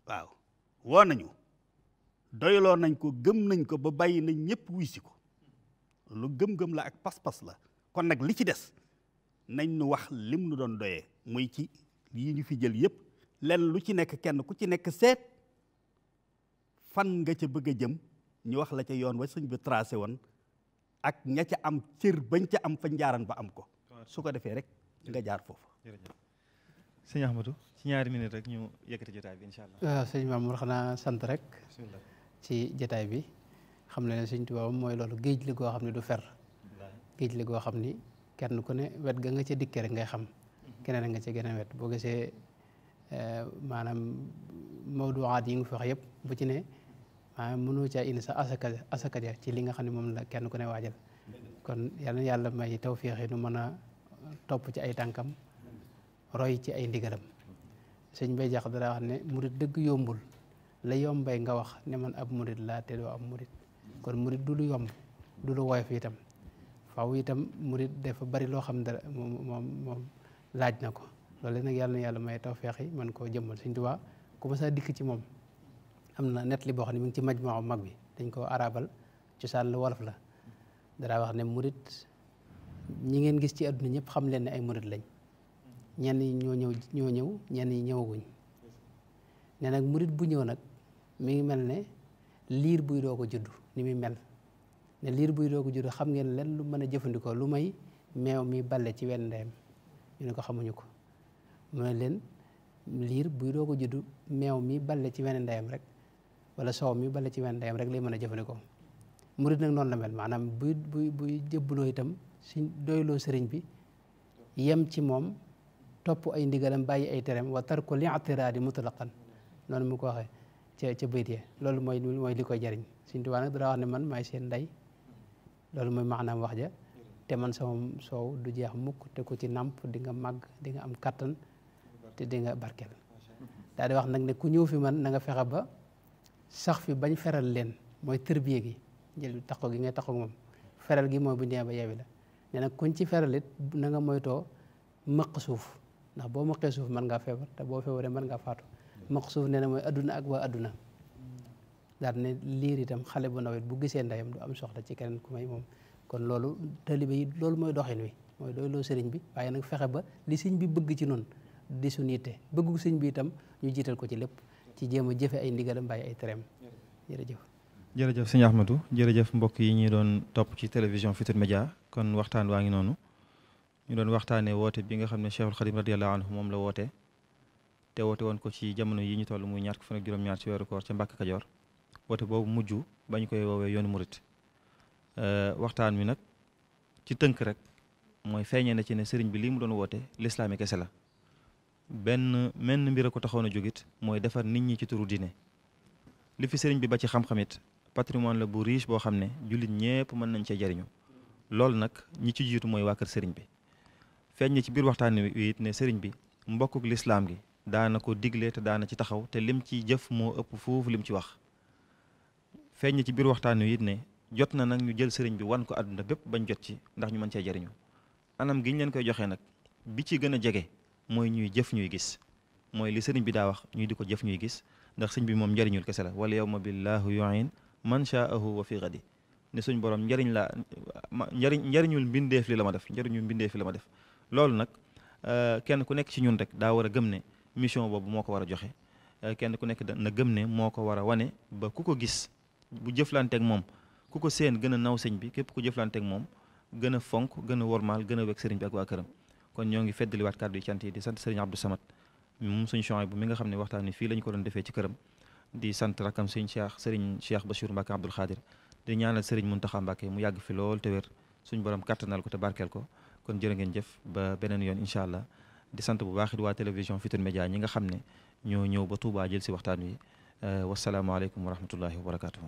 waaw woo nañu doyloo nañ ko gëm nañ ko ba bàyyi nañ ñëpp wuy si ko lu gëm-gëm la ak pas-pas la kon nag li ci des nañ ñu wax lim nu doon doyee muy ci yi ñu fi jël yëpp lenn lu ci nekk kenn ku ci nekk seet fan nga ca bëgg a jëm ñu wax la ca yoon wa sëñ bi tracé woon ak ña ca am cër bañ ca am fa njaaran ba am ko su ko defee rek nga jaar foofu.
jërëjëf sëñ Ahmadou ci ñaari minute rek ñu yëkkati jotaay bi incha allah.
waaw sëñ Mamour xanaa sant rek ci jotaay bi xam ne sëñ Tuubaa mooy loolu géej li goo xam ne du fer géej li goo xam ni kenn ku ne wet ga nga ca dikkee rek ngay xam keneen nga ca geneen wet boo gisee maanaam mawduwaat yi nga fi wax yëpp bu ci ne maanaam mënoo caa indi sa asaka ja ci li nga xam ne moom la kenn ku ne waajal kon yàlla na yàlla may tawfiix yi nu mën a topp ci ay tànkam roy ci ay ndigalam sëñ Bay Jax dara wax ne murit dëgg yombul la yombay nga wax ne man ab murit laa te doo am murit kon murit du lu yomb du lu woyof itam faaw itam murit dafa bari loo xam dara moom laaj na ko loolu nag yàlla na yàlla may tawfeex yi man koo jëmmal Sëñ Tuubaa ku ma saa dikk ci moom am na net li boo xam ne mi ngi ci majmaa mag bi dañ ko arabal cosaan la wolof la dara wax ne murit ñi ngeen gis ci àdduna ñëpp xam leen ne ay murit lañ ñenn ñi ñoo ñëw ñenn ñi ñëwaguñ ne nag murit bu ñëw nag mi ngi mel ne liir buy doo ko juddu ni muy mel ne liir buy doo ko juddu xam ngeen len lu mën a jëfandikoo lu may meew mi balle ci wenn ndeyam ñu ne ko xamuñu ko mu ne leen liir buy doo ko juddu meew mi balle ci wenn ndeyam rek wala soow mi balle ci wenn ndeyam rek lay mën a jëfandikoo murit nag noonu la mel maanaam buy jëbbuloo itam suñ doyloo sëriñ bi yem ci moom topp ay ndigalam bàyyi ay terem wa tarku li'tiraadi mutlaqan noonu mu ko waxee ca bayt ya loolu mooy li koy jariñ Sëñ Tuubaa nag dara wax ne man maay seen ndey loolu mooy maanaam wax ja te man sama soow du jeex mukk te ku ci nàmp di nga màgg di nga am kattan te di nga barkeel daal di wax nag ne ku ñëw fi man na nga fexe ba sax fi bañ feral leen mooy tërbiye gi jël taxaw gi ngay taxaw moom feral gi mooy bu ñu demee ba yeewi la ne nag kuñ ci feralit na nga moytoo mëq suuf ndax boo mëqee suuf mën ngaa feebar te boo feebaree mën ngaa faatu mëq suuf nee na mooy adduna ak waa adduna daal ne liir itam xale bu nawet bu gisee ndeyam du am soxla ci keneen ku may moom kon loolu taalibe yi loolu mooy doxin wi mooy doyloo sëriñ bi waaye nag fexe ba li sëriñ bi bëgg ci noonu di suñu yitte bëggu sëriñ bi itam ñu jiital ko ci lépp ci jéem a jëfe ay ndigalam bàyyi ay tereem jërëjëf
jërëjëf sëñ Ahmadou jërëjëf mbokk yi ñuy doon topp ci télévision Futurs Médias kon waxtaan waa ngi noonu ñu doon waxtaanee woote bi nga xam ne Cheikhul Khadim radiyallahu anhu moom la woote te woote woon ko ci jamono yi ñu toll muy ñaar fan ak juróom-ñaar ci weeru koor ca Mbàkke Kajoor woote boobu mujj bañ koy woowee yoonu murit waxtaan wi nag ci tënk rek mooy feeñee na ci ne sëriñ bi lii mu doon woote lislaami kese la menn mbir a ko taxoon a jógit mooy defar nit ñi ci turu diine li fi sëriñ bi ba ci xam-xamit patrimoine la bu riche boo xam ne jullit ñépp mën nañ cee jariñu loolu nag ñi ci jiitu mooy waa kër sëriñ bi feeñ na ci biir waxtaan wi it ne sëriñ bi mbokkuk lislaam gi daana ko digle te daana ci taxaw te lim ci jëf moo ëpp foofu lim ci wax feeñ na ci biir waxtaan wi it ne jot na nag ñu jël sëriñ bi wan ko àdduna bépp bañ jot ci ndax ñu mën cee jariñu anam gi ñu leen koy joxee nag bi ci gën a jege mooy ñuy jëf ñuy gis mooy li sëriñ bi daa wax ñuy di ko jëf ñuy gis ndax sëñ bi moom njariñul kese la wala yawma billahu yu'in man sha'ahu wa fi ghadi ne suñ borom njariñul mbindeef li la ma def njariñul mbindeef li la ma def loolu nag kenn ku nekk ci ñun rek daa war a gëm ne mission boobu moo ko war a joxe kenn ku nekk na gëm ne moo ko war a wane ba ku ko gis bu jëflanteeg moom ku ko seen gën a naw sëñ bi képp ku jëflanteeg moom gën a fonk gën a wormaal gën a wekk sëriñ bi ak waa këram kon ñoo ngi feddaliwaat kàddu yi cant yi di sant sëriñ Abdou Samad moom suñu Chouaïbou bu mi nga xam ne waxtaan ni fii la ñu ko doon defee ci këram di sant rakam sëriñ Cheikh Bachir Mbacke Abdoul Khadir di ñaanal sëriñ Mountakha Mbacke mu yàgg fi lool te wér suñu borom kattanal ko te barkeel ko kon jërë ngeen jëf ba beneen yoon incha allah di sant bu baax it waa télévision Futurs Médias ñi nga xam ne ñoo ñëw ba Touba jël si waxtaan wi wasalaamaaleykum wa rahmatullahi wa barakatuhu